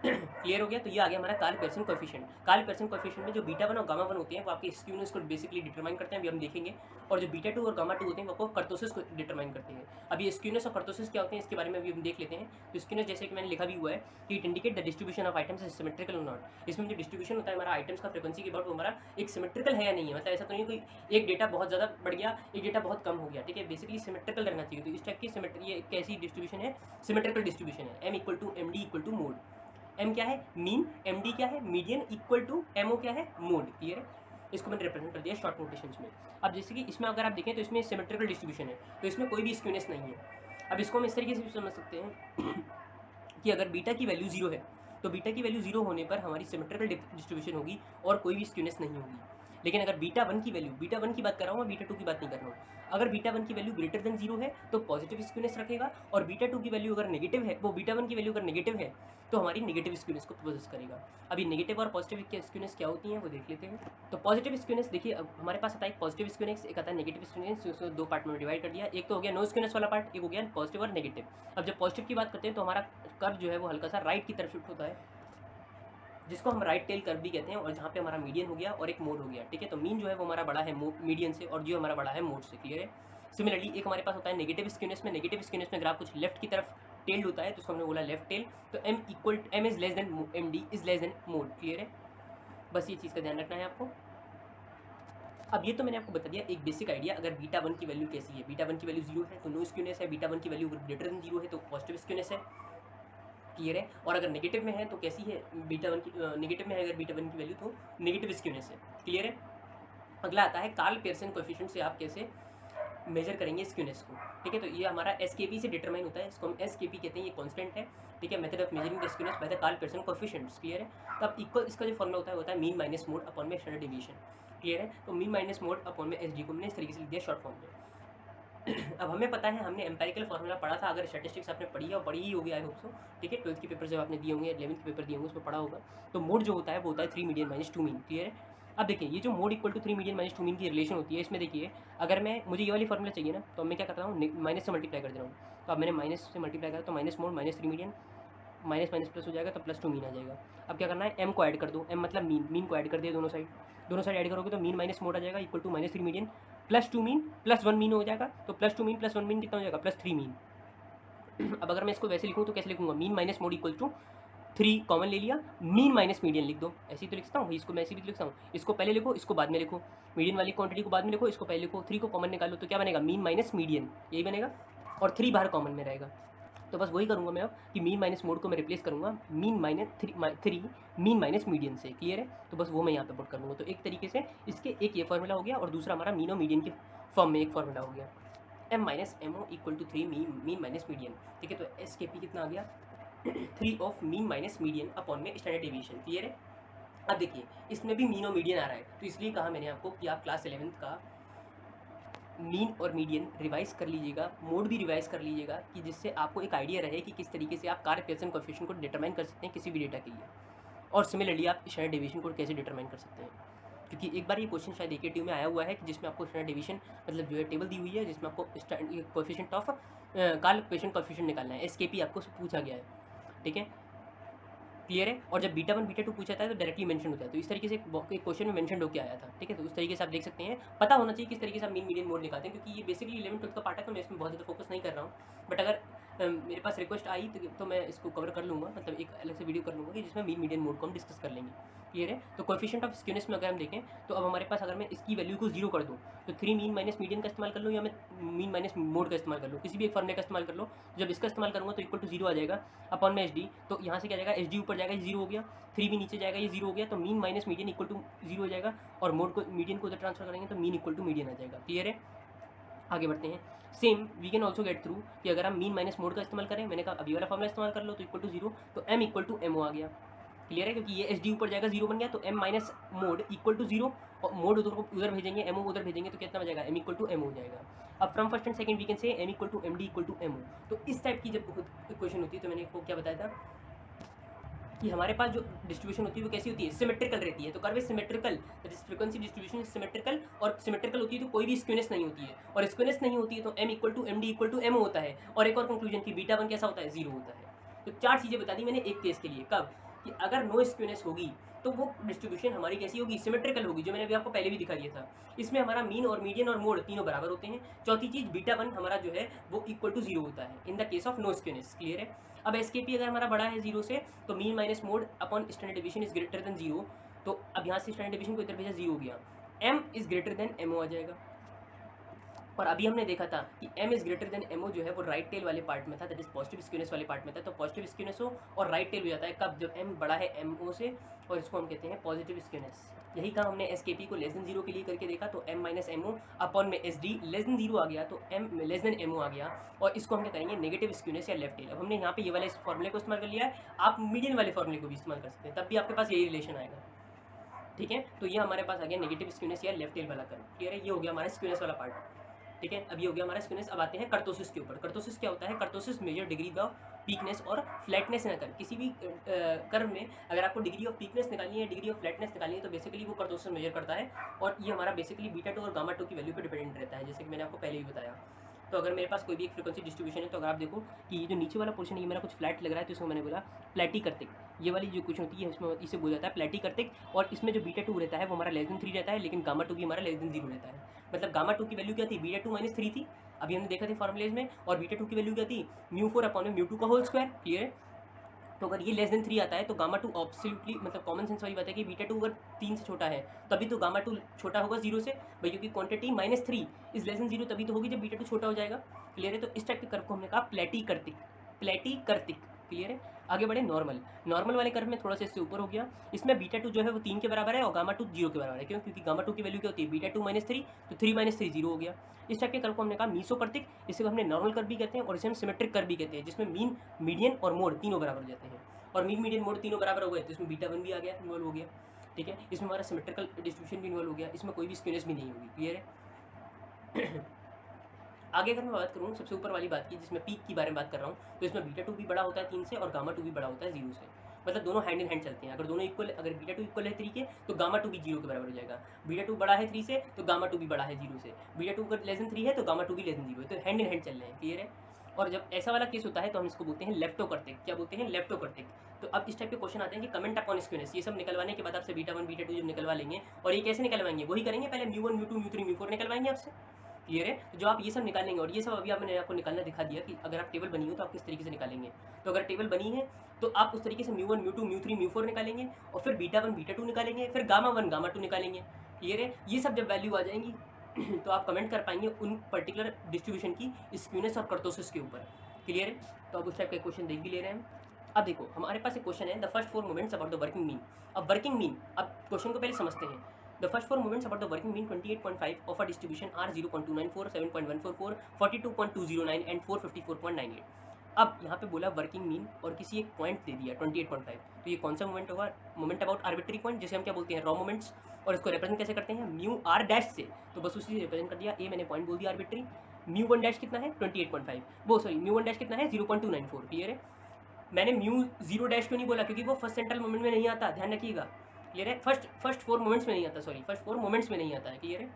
क्लियर हो गया, तो ये आ गया हमारा Karl Pearson coefficient. Karl Pearson coefficient में जो बीटा 1 और गामा 1 होते हैं वो आपके स्क्यूनेस को बेसिकली डिटरमाइन करते हैं, अभी हम देखेंगे, और जो बीटा 2 और गामा 2 होते हैं वो आपको कर्टोसिस को डिटरमाइन करते हैं। अब ये स्क्यूनेस और कर्टोसिस क्या होते हैं इसके बारे में भी हम देख लेते हैं। तो स्क्यूनेस जैसे कि मैंने लिखा भी हुआ है कि it indicate the distribution of items is symmetrical और नॉट। इसमें जो डिस्ट्रीब्यूशन होता है हमारा आइटम्स का फ्रीक्वेंसी के अबाउट वो हमारा एक सिमेट्रिकल है या नहीं है, मतलब ऐसा तो नहीं कोई एक डेटा बहुत ज़्यादा बढ़ गया एक डेटा बहुत कम हो गया। ठीक है, बेसिकली सिमेट्रिकल रहना चाहिए। तो इस टाइप की सिमेट्री ये कैसी डिस्ट्रीब्यूशन है, सिमेट्रिकल डिस्ट्रीब्यूशन है। M = MD = mode. M क्या है मीन, MD क्या है मीडियन, इक्वल टू MO क्या है मोड। क्लियर है, इसको मैंने रिप्रेजेंट कर दिया शॉर्ट नोटेशंस में। अब जैसे कि इसमें अगर आप देखें तो इसमें सिमेट्रिकल डिस्ट्रीब्यूशन है, तो इसमें कोई भी स्क्यूनेस नहीं है। अब इसको हम इस तरीके से भी समझ सकते हैं कि अगर बीटा की वैल्यू 0 है तो बीटा की वैल्यू 0 होने पर हमारी सिमेट्रिकल डिस्ट्रीब्यूशन होगी और कोई भी स्क्यूनेस नहीं होगी। लेकिन अगर बीटा 1 की वैल्यू, बीटा 1 की बात कर रहा हूँ मैं, बीटा 2 की बात नहीं कर रहा हूँ, अगर बीटा 1 की वैल्यू ग्रेटर देन 0 है तो पॉजिटिव स्क्यूनेस रखेगा, और बीटा 2 की वैल्यू अगर नेगेटिव है, वो बीटा 1 की वैल्यू अगर नेगेटिव है तो हमारी नेगेटिव स्क्यूनेस को पोजेस करेगा। अभी नेगेटिव और पॉजिटिव स्क्यूनेस क्या होती हैं वो देख लेते हैं। तो पॉजिटिव स्क्यूनेस देखिए, अब हमारे पास आता है पॉजिटिव स्क्यूनेस, एक आता है नेगेटिव स्क्यूनेस, उसको दो पार्ट में डिवाइड कर दिया। एक तो हो गया नो स्क्यूनेस वाला पार्ट, एक हो गया पॉजिटिव और नेगेटिव। अब जब पॉजिटिव की बात करते हैं तो हमारा कर्व जो है वो हल्का सा राइट की तरफ शिफ्ट होता है, जिसको हम राइट टेल कर्व भी कहते हैं, और जहाँ पे हमारा मीडियन हो गया और एक मोड हो गया, ठीक है। तो मीन जो है वो हमारा बड़ा है मीडियन से, और जो हमारा बड़ा है मोड से, क्लियर है। सिमिलरली एक हमारे पास होता है नेगेटिव स्क्यूनेस में, नेगेटिव स्क्यूनेस में ग्राफ कुछ लेफ्ट की तरफ टेल्ड होता है, तो उसको हमने बोला लेफ्ट टेल। तो M is less than M D is less than mode, clear है। बस ये चीज़ का ध्यान रखना है आपको। अब ये तो मैंने आपको बता दिया एक बेसिक आइडिया, अगर बीटा 1 की वैल्यू कैसी है, बीटा 1 की वैल्यू 0 है तो नो स्क्यूनेस है, बीटा 1 की वैल्यू ग्रेटर देन 0 है तो पॉजिटिव स्क्यूनेस है, क्लियर है। और अगर नेगेटिव में है तो कैसी है, बीटा 1 की नेगेटिव में है अगर बीटा 1 की वैल्यू तो नेगेटिव स्क्यूनेस है, क्लियर है। अगला आता है कार्ल पियर्सन कोएफिशिएंट से आप कैसे मेजर करेंगे स्क्यूनेस को, ठीक है। तो ये हमारा एसकेपी से डिटरमाइन होता है, इसको हम एसकेपी कहते हैं, ये कांस्टेंट है, ठीक है। Method of measuring the skewness by the Karl Pearson coefficients, clear है। तो अब इक्वल इसका जो फॉर्मूला होता है मीन माइनस मोड अपॉन में स्टैंडर्ड डेविएशन, क्लियर है। तो मीन माइनस मोड अपॉन में एसडी को हमने इस तरीके से लिख दिया शॉर्ट फॉर्म में। अब हमें पता है, हमने एम्पेरिकल फार्मूला पढ़ा था, अगर स्टैटिस्टिक्स आपने पढ़ी है और पढ़ी ही होगी आई होप सो, ठीक है। 12th के पेपर जब आपने दिए होंगे, 11th के पेपर दिए होंगे, उसमें पढ़ा होगा। तो मोड जो होता है वो होता है 3 मीडियन माइनस 2 मीन, क्लियर है। अब देखिए ये जो mode equal to 3 median minus 2 mean की रिलेशन होती है, इसमें देखिए अगर मुझे ये वाली फॉर्मूला चाहिए ना, तो मैं क्या करता हूँ, माइनस से मल्टीप्लाई कर दे रहा हूँ। तो अब मैंने माइनस से मल्टीप्लाई करा तो minus mode minus 3 median, minus minus plus हो जाएगा तो प्लस 2 मीन आ जाएगा। अब क्या करना है, एम को ऐड कर दो, एम मतलब मीन को ऐड कर दिया दोनों साइड ऐड करोगे तो मीन माइनस मोड आ जाएगा equal to minus 3 median plus 2 mean plus 1 mean हो जाएगा। तो प्लस 2 मीन प्लस 1 मीन कितना हो जाएगा, प्लस 3 मीन। अब अगर मैं इसको वैसे लिखूँ तो कैसे लिखूँगा, mean minus mode equal to 3 common ले लिया, मीन माइनस मीडियन लिख दो, ऐसे ही तो लिखता हूँ, इसको मैं ऐसे भी लिखता हूँ, इसको पहले लिखो इसको बाद में लिखो, मीडियन वाली क्वांटिटी को बाद में लिखो, इसको पहले लिखो, 3 को कॉमन निकालो तो क्या बनेगा, मीन माइनस मीडियन, यही बनेगा, और 3 बाहर कॉमन में रहेगा। तो बस वही करूँगा मैं अब कि मीन माइनस मोड को मैं रिप्लेस करूँगा mean minus 3 mean minus median से, क्लियर है। तो बस वो मैं यहाँ पे पुट कर लूँगा। तो एक तरीके से इसके एक ये फॉर्मूला हो गया, और दूसरा हमारा मीन और मीडियन के फॉर्म में एक फॉर्मूला हो गया, M minus M O equal to 3 mean minus median, ठीक है। तो एस के पी कितना आ गया, 3 of mean minus median upon में स्टैंडर्ड डेविएशन, क्लियर है। अब देखिए इसमें भी मीन और मीडियन आ रहा है, तो इसलिए कहा मैंने आपको कि आप क्लास 11th का मीन और मीडियन रिवाइज कर लीजिएगा, मोड भी रिवाइज कर लीजिएगा, कि जिससे आपको एक आइडिया रहे कि किस तरीके से आप कार्ल पियर्सन कोएफिशिएंट को डिटरमाइन कर सकते हैं किसी भी डेटा के लिए, और सिमिलरली आप स्टैंडर्ड डेविएशन को कैसे डिटरमाइन कर सकते हैं। क्योंकि एक बार ये क्वेश्चन शायद AKTU में आया हुआ है कि जिसमें आपको स्टैंडर्ड डेविएशन मतलब जो है टेबल दी हुई है, जिसमें आपको coefficient of Karl Pearson coefficient निकालना है, SKP आपको पूछा गया है, ठीक है, क्लियर है। और जब बीटा 1 बीटा 2 पूछा था तो डायरेक्टली मेंशन होता है, तो इस तरीके से एक क्वेश्चन में मेंशन होकर आया था, ठीक है। तो उस तरीके से आप देख सकते हैं, पता होना चाहिए किस तरीके से आप मीन मीडियन मोड निकालते हैं, क्योंकि ये बेसिकली 11th 12th का पार्ट है, तो मैं इसमें बहुत ज़्यादा फोकस नहीं कर रहा हूँ। बट अगर मेरे पास रिक्वेस्ट आई तो मैं इसको कवर कर लूँगा, मतलब एक अलग से वीडियो कर लूँगा कि जिसमें मीन मीडियन मोड को हम डिस्कस कर लेंगे, क्लियर है। तो कोएफिशिएंट ऑफ स्क्यूनेस में अगर हम देखें तो अब हमारे पास अगर मैं इसकी वैल्यू को 0 कर दूँ तो 3 मीन माइनस मीडियन का इस्तेमाल कर लूँ, या मैं मीन माइनस मोड का इस्तेमाल कर लूँ, किसी भी एक फॉर्मूले का इस्तेमाल कर लो। जब इसका इस्तेमाल करूँगा तो इक्वल टू 0 आ जाएगा अपॉन में SD, तो यहाँ से क्या जाएगा, SD ऊपर जाएगा, 0 हो गया, 3 भी नीचे जाएगा, ये 0 हो गया, तो mean minus median equal to 0 हो जाएगा, और मोड को मीडियन को उधर ट्रांसफर करेंगे तो मीन इक्वल टू मीडियन आ जाएगा, क्लियर है। आगे बढ़ते हैं। Same we can also get through कि अगर हम मीन माइनस मोड का इस्तेमाल करें, मैंने कहा अभी वाला फॉर्मूला इस्तेमाल कर लो तो इक्वल टू 0, तो m इक्वल टू एम आ गया, क्लियर है, क्योंकि ये SD ऊपर जाएगा 0 बन गया, तो m minus mode equal to 0, और मोड उधर भेजेंगे, एमओ उधर भेजेंगे तो कितना बचेगा, m इक्वल टू एम हो जाएगा। अब from first and second we can say m equal to M D equal to M. तो इस टाइप की जब इक्वेशन होती है तो मैंने आपको क्या बताया था कि हमारे पास जो डिस्ट्रीब्यूशन होती है वो कैसी होती है, सिमेट्रिकल रहती है। तो curve symmetrical, that is frequency distribution symmetrical, और सिमेट्रिकल होती है तो कोई भी स्क्यूनेस नहीं होती है, और स्क्यूनेस नहीं होती है तो m equal to M D equal to M होता है। और एक और कंक्लूजन की बीटा 1 कैसा होता है, 0 होता है। तो 4 चीज़ें बता दी मैंने एक केस के लिए, कब कि अगर नो स्क्यूनेस होगी तो वो डिस्ट्रीब्यूशन हमारी कैसी होगी, सिमेट्रिकल होगी, जो मैंने अभी आपको पहले भी दिखा दिया था। इसमें हमारा मीन और मीडियन और मोड तीनों बराबर होते हैं। चौथी चीज़ बीटा 1 हमारा जो है वो इक्वल टू 0 होता है in the case of no skewness, clear है। अब SKP अगर हमारा बड़ा है 0 से तो mean minus mode upon standard deviation is greater than 0, तो अब यहाँ से स्टैंडर्ड डेविएशन को इधर भेजा 0 हो गया, m is greater than mo आ जाएगा। और अभी हमने देखा था कि m is greater than mo जो है वो राइट टेल वाले पार्ट में था, दैट इज पॉजिटिव स्क्यूनेस वाले पार्ट में था। तो पॉजिटिव स्क्यूनेस हो और राइट टेल हो जाता है कब, जब m बड़ा है mo से, और इसको हम कहते हैं पॉजिटिव स्क्यूनेस। यही काम हमने SKP को लेस देन 0 के लिए करके देखा, तो m माइनस mo अपॉन में SD लेस देन 0 आ गया, तो m लेस देन mo आ गया, और इसको हम क्या करेंगे, नेगेटिव स्क्यूनेस या लेफ्ट टेल। अब हमने यहाँ पे ये वाले इस फॉर्मूले को इस्तेमाल कर लिया है, आप मीडियन वाले फॉर्मूले को भी इस्तेमाल कर सकते हैं, तब भी आपके पास यही रिलेशन आएगा। ठीक है। तो ये हमारे पास आ गया नेगेटिव स्क्यूनेस या लेफ्ट टेल वाला कर्व, क्लियर है। ये हो गया हमारा स्क्यूनेस वाला पार्ट, ठीक है। अब ये हो गया हमारा स्क्यूनेस। अब आते हैं कर्टोसिस के ऊपर। कर्टोसिस क्या होता है? कर्टोसिस मेजर डिग्री ऑफ पीकनेस और फ्लैटनेस इन कर्व। किसी भी कर्व में अगर आपको डिग्री ऑफ पीकनेस निकालनी है, डिग्री ऑफ फ्लैटनेस निकालनी है, तो बेसिकली वो कर्टोसिस मेजर करता है। और ये हमारा बेसिकली बीटा 2 और गामा 2 की वैल्यू पे डिपेंडेंट रहता है, जैसे कि मैंने आपको पहले भी बताया। तो अगर मेरे पास कोई भी एक फ्रीक्वेंसी डिस्ट्रीब्यूशन है, तो अगर आप देखो कि ये जो नीचे वाला पोर्शन है, ये मेरा कुछ फ्लैट लग रहा है, तो इसको मैंने बोला प्लेटी कर्तिक। ये वाली जो क्वेश्चन होती है इसमें इसे बोला जाता है प्लेटी कर्तिक। और इसमें जो बीटा 2 रहता है वो हमारा लेस देन 3 रहता है, लेकिन गामा 2 भी हमारा लेस देन 0 रहता है। मतलब गामा 2 की वैल्यू क्या थी? बीटा 2 माइनस 3 थी, अभी हमने देखा थे फॉर्मुलेज में। और बीटा 2 की वैल्यू क्या थी? म्यू 4 अपॉन म्यू 2 का होल स्क्वायर, क्लियर है। तो अगर ये लेस देन 3 आता है तो गामा 2 ऑब्सोल्युटली, मतलब कॉमन सेंस वाली बात है कि बीटा 2 अगर 3 से छोटा है तभी तो गामा 2 छोटा होगा 0 से भाई, क्योंकि quantity minus 3 is less then 0 तभी तो होगी जब बीटा 2 छोटा हो जाएगा, क्लियर है। तो इस टाइप के कर्व को हमने कहा प्लेटी कर्तिक, प्लेटी कर्तिक, क्लियर है। आगे बढ़े नॉर्मल। नॉर्मल वाले कर्व में थोड़ा सा इससे ऊपर हो गया। इसमें बीटा 2 जो है वो 3 के बराबर है और गामा 2 0 के बराबर है। क्यों? क्योंकि गामा 2 की वैल्यू क्या होती है? बीटा 2 माइनस 3, तो 3 माइनस 3 0 हो गया। इस टाइप के कर्व को हमने कहा मीसोपर्तिक। इसे हमने नॉर्मल कर्व भी कहते हैं और इसे हम सिमेट्रिक कर्व भी कहते हैं, जिसमें मीन, मीडियन और मोड तीनों बराबर हो जाते हैं। और मीन, मीडियन, मोड तीनों बराबर हो गए तो इसमें बीटा 1 भी आ गया, इन्वॉल्व हो गया, ठीक है। इसमें हमारा सिमेट्रिकल डिस्ट्रीब्यूशन भी इन्वॉल्व हो गया, इसमें कोई भी स्क्यूनेस भी नहीं होगी, क्लियर है। आगे अगर मैं बात करूँ सबसे ऊपर वाली बात की, जिसमें पीक की बारे में बात कर रहा हूँ, तो इसमें बीटा 2 भी बड़ा होता है 3 से और गामा 2 भी बड़ा होता है 0 से। मतलब दोनों हैंड इन हैंड चलते हैं। अगर दोनों इक्वल, अगर बीटा 2 इक्वल है 3 के तो गामा 2 भी 0 के बराबर हो जाएगा। बीटा 2 बड़ा है 3 से तो गामा 2 भी बड़ा है 0 से। बीटा 2 अगर लेस देन 3 है तो गामा 2 भी लेस देन 0 है, तो हैंड इन हैंड चल रहे हैं, क्लियर है। और जब ऐसा वाला केस होता है तो हम इसको बोलते हैं लेप्टोकर्तिक। क्या बोलते हैं? लेप्टोकर्तिक। तो अब इस टाइप के क्वेश्चन आते हैं कि कमेंट अपॉन स्क्यूनेस। ये सब निकलवाने के बाद आपसे बीटा 1 बीटा 2 जब निकलवा लेंगे, और ये कैसे निकलवाएंगे? वही करेंगे, पहले म्यू 1 म्यू 2 म्यू 3 म्यू 4 निकलवाएंगे आपसे, क्लियर है। तो जो आप ये सब निकालेंगे, और ये सब अभी मैंने आपको निकालना दिखा दिया कि अगर आप टेबल बनी हो तो आप किस तरीके से निकालेंगे। तो अगर टेबल बनी है तो आप उस तरीके से म्यू 1 म्यू 2 म्यू 3 म्यू 4 निकालेंगे, और फिर बीटा 1 बीटा 2 निकालेंगे, फिर गामा 1 गामा 2 निकालेंगे, क्लियर है। ये सब जब वैल्यू आ जाएंगी तो आप कमेंट कर पाएंगे उन पर्टिकुलर डिस्ट्रीब्यूशन की स्क्यूनेस और कर्टोसिस के ऊपर, क्लियर है। तो अब उस टाइप के क्वेश्चन देख भी ले रहे हैं। अब देखो हमारे पास एक क्वेश्चन है, the first 4 moments about the working mean. अब वर्किंग मीन, अब क्वेश्चन को पहले समझते हैं। The first 4 moments about the working mean 28.5 of a distribution are 0.294, 7.144, 42.209 and 454.98। अब यहाँ पे बोला वर्किंग मीन और किसी एक पॉइंट दे दिया 28.5, तो ये कौन सा मोमेंट होगा? मोमेंट अबाउट आर्बिट्री पॉइंट, जिसे हम क्या बोलते हैं? Raw moments. और इसको रिप्रेजेंट कैसे करते हैं? म्यू आर डैश से, तो बस उसी से रिप्रेजेंट कर दिया। ए मैंने पॉइंट बोल दिया आर्बिट्री। म्यू 1 डैश कितना है? 28.5, वो सॉरी म्यू 1 डैश कितना है? 0.294, क्लियर है। मैंने म्यू 0 डैश क्यों नहीं बोला? क्योंकि वो फर्स्ट सेंट्रल मोमेंट में नहीं आता, ध्यान रखिएगा, क्लियर है। फर्स्ट 4 मोमेंट्स में नहीं आता, सॉरी फर्स्ट 4 मोमेंट्स में नहीं आता है, क्लियर है।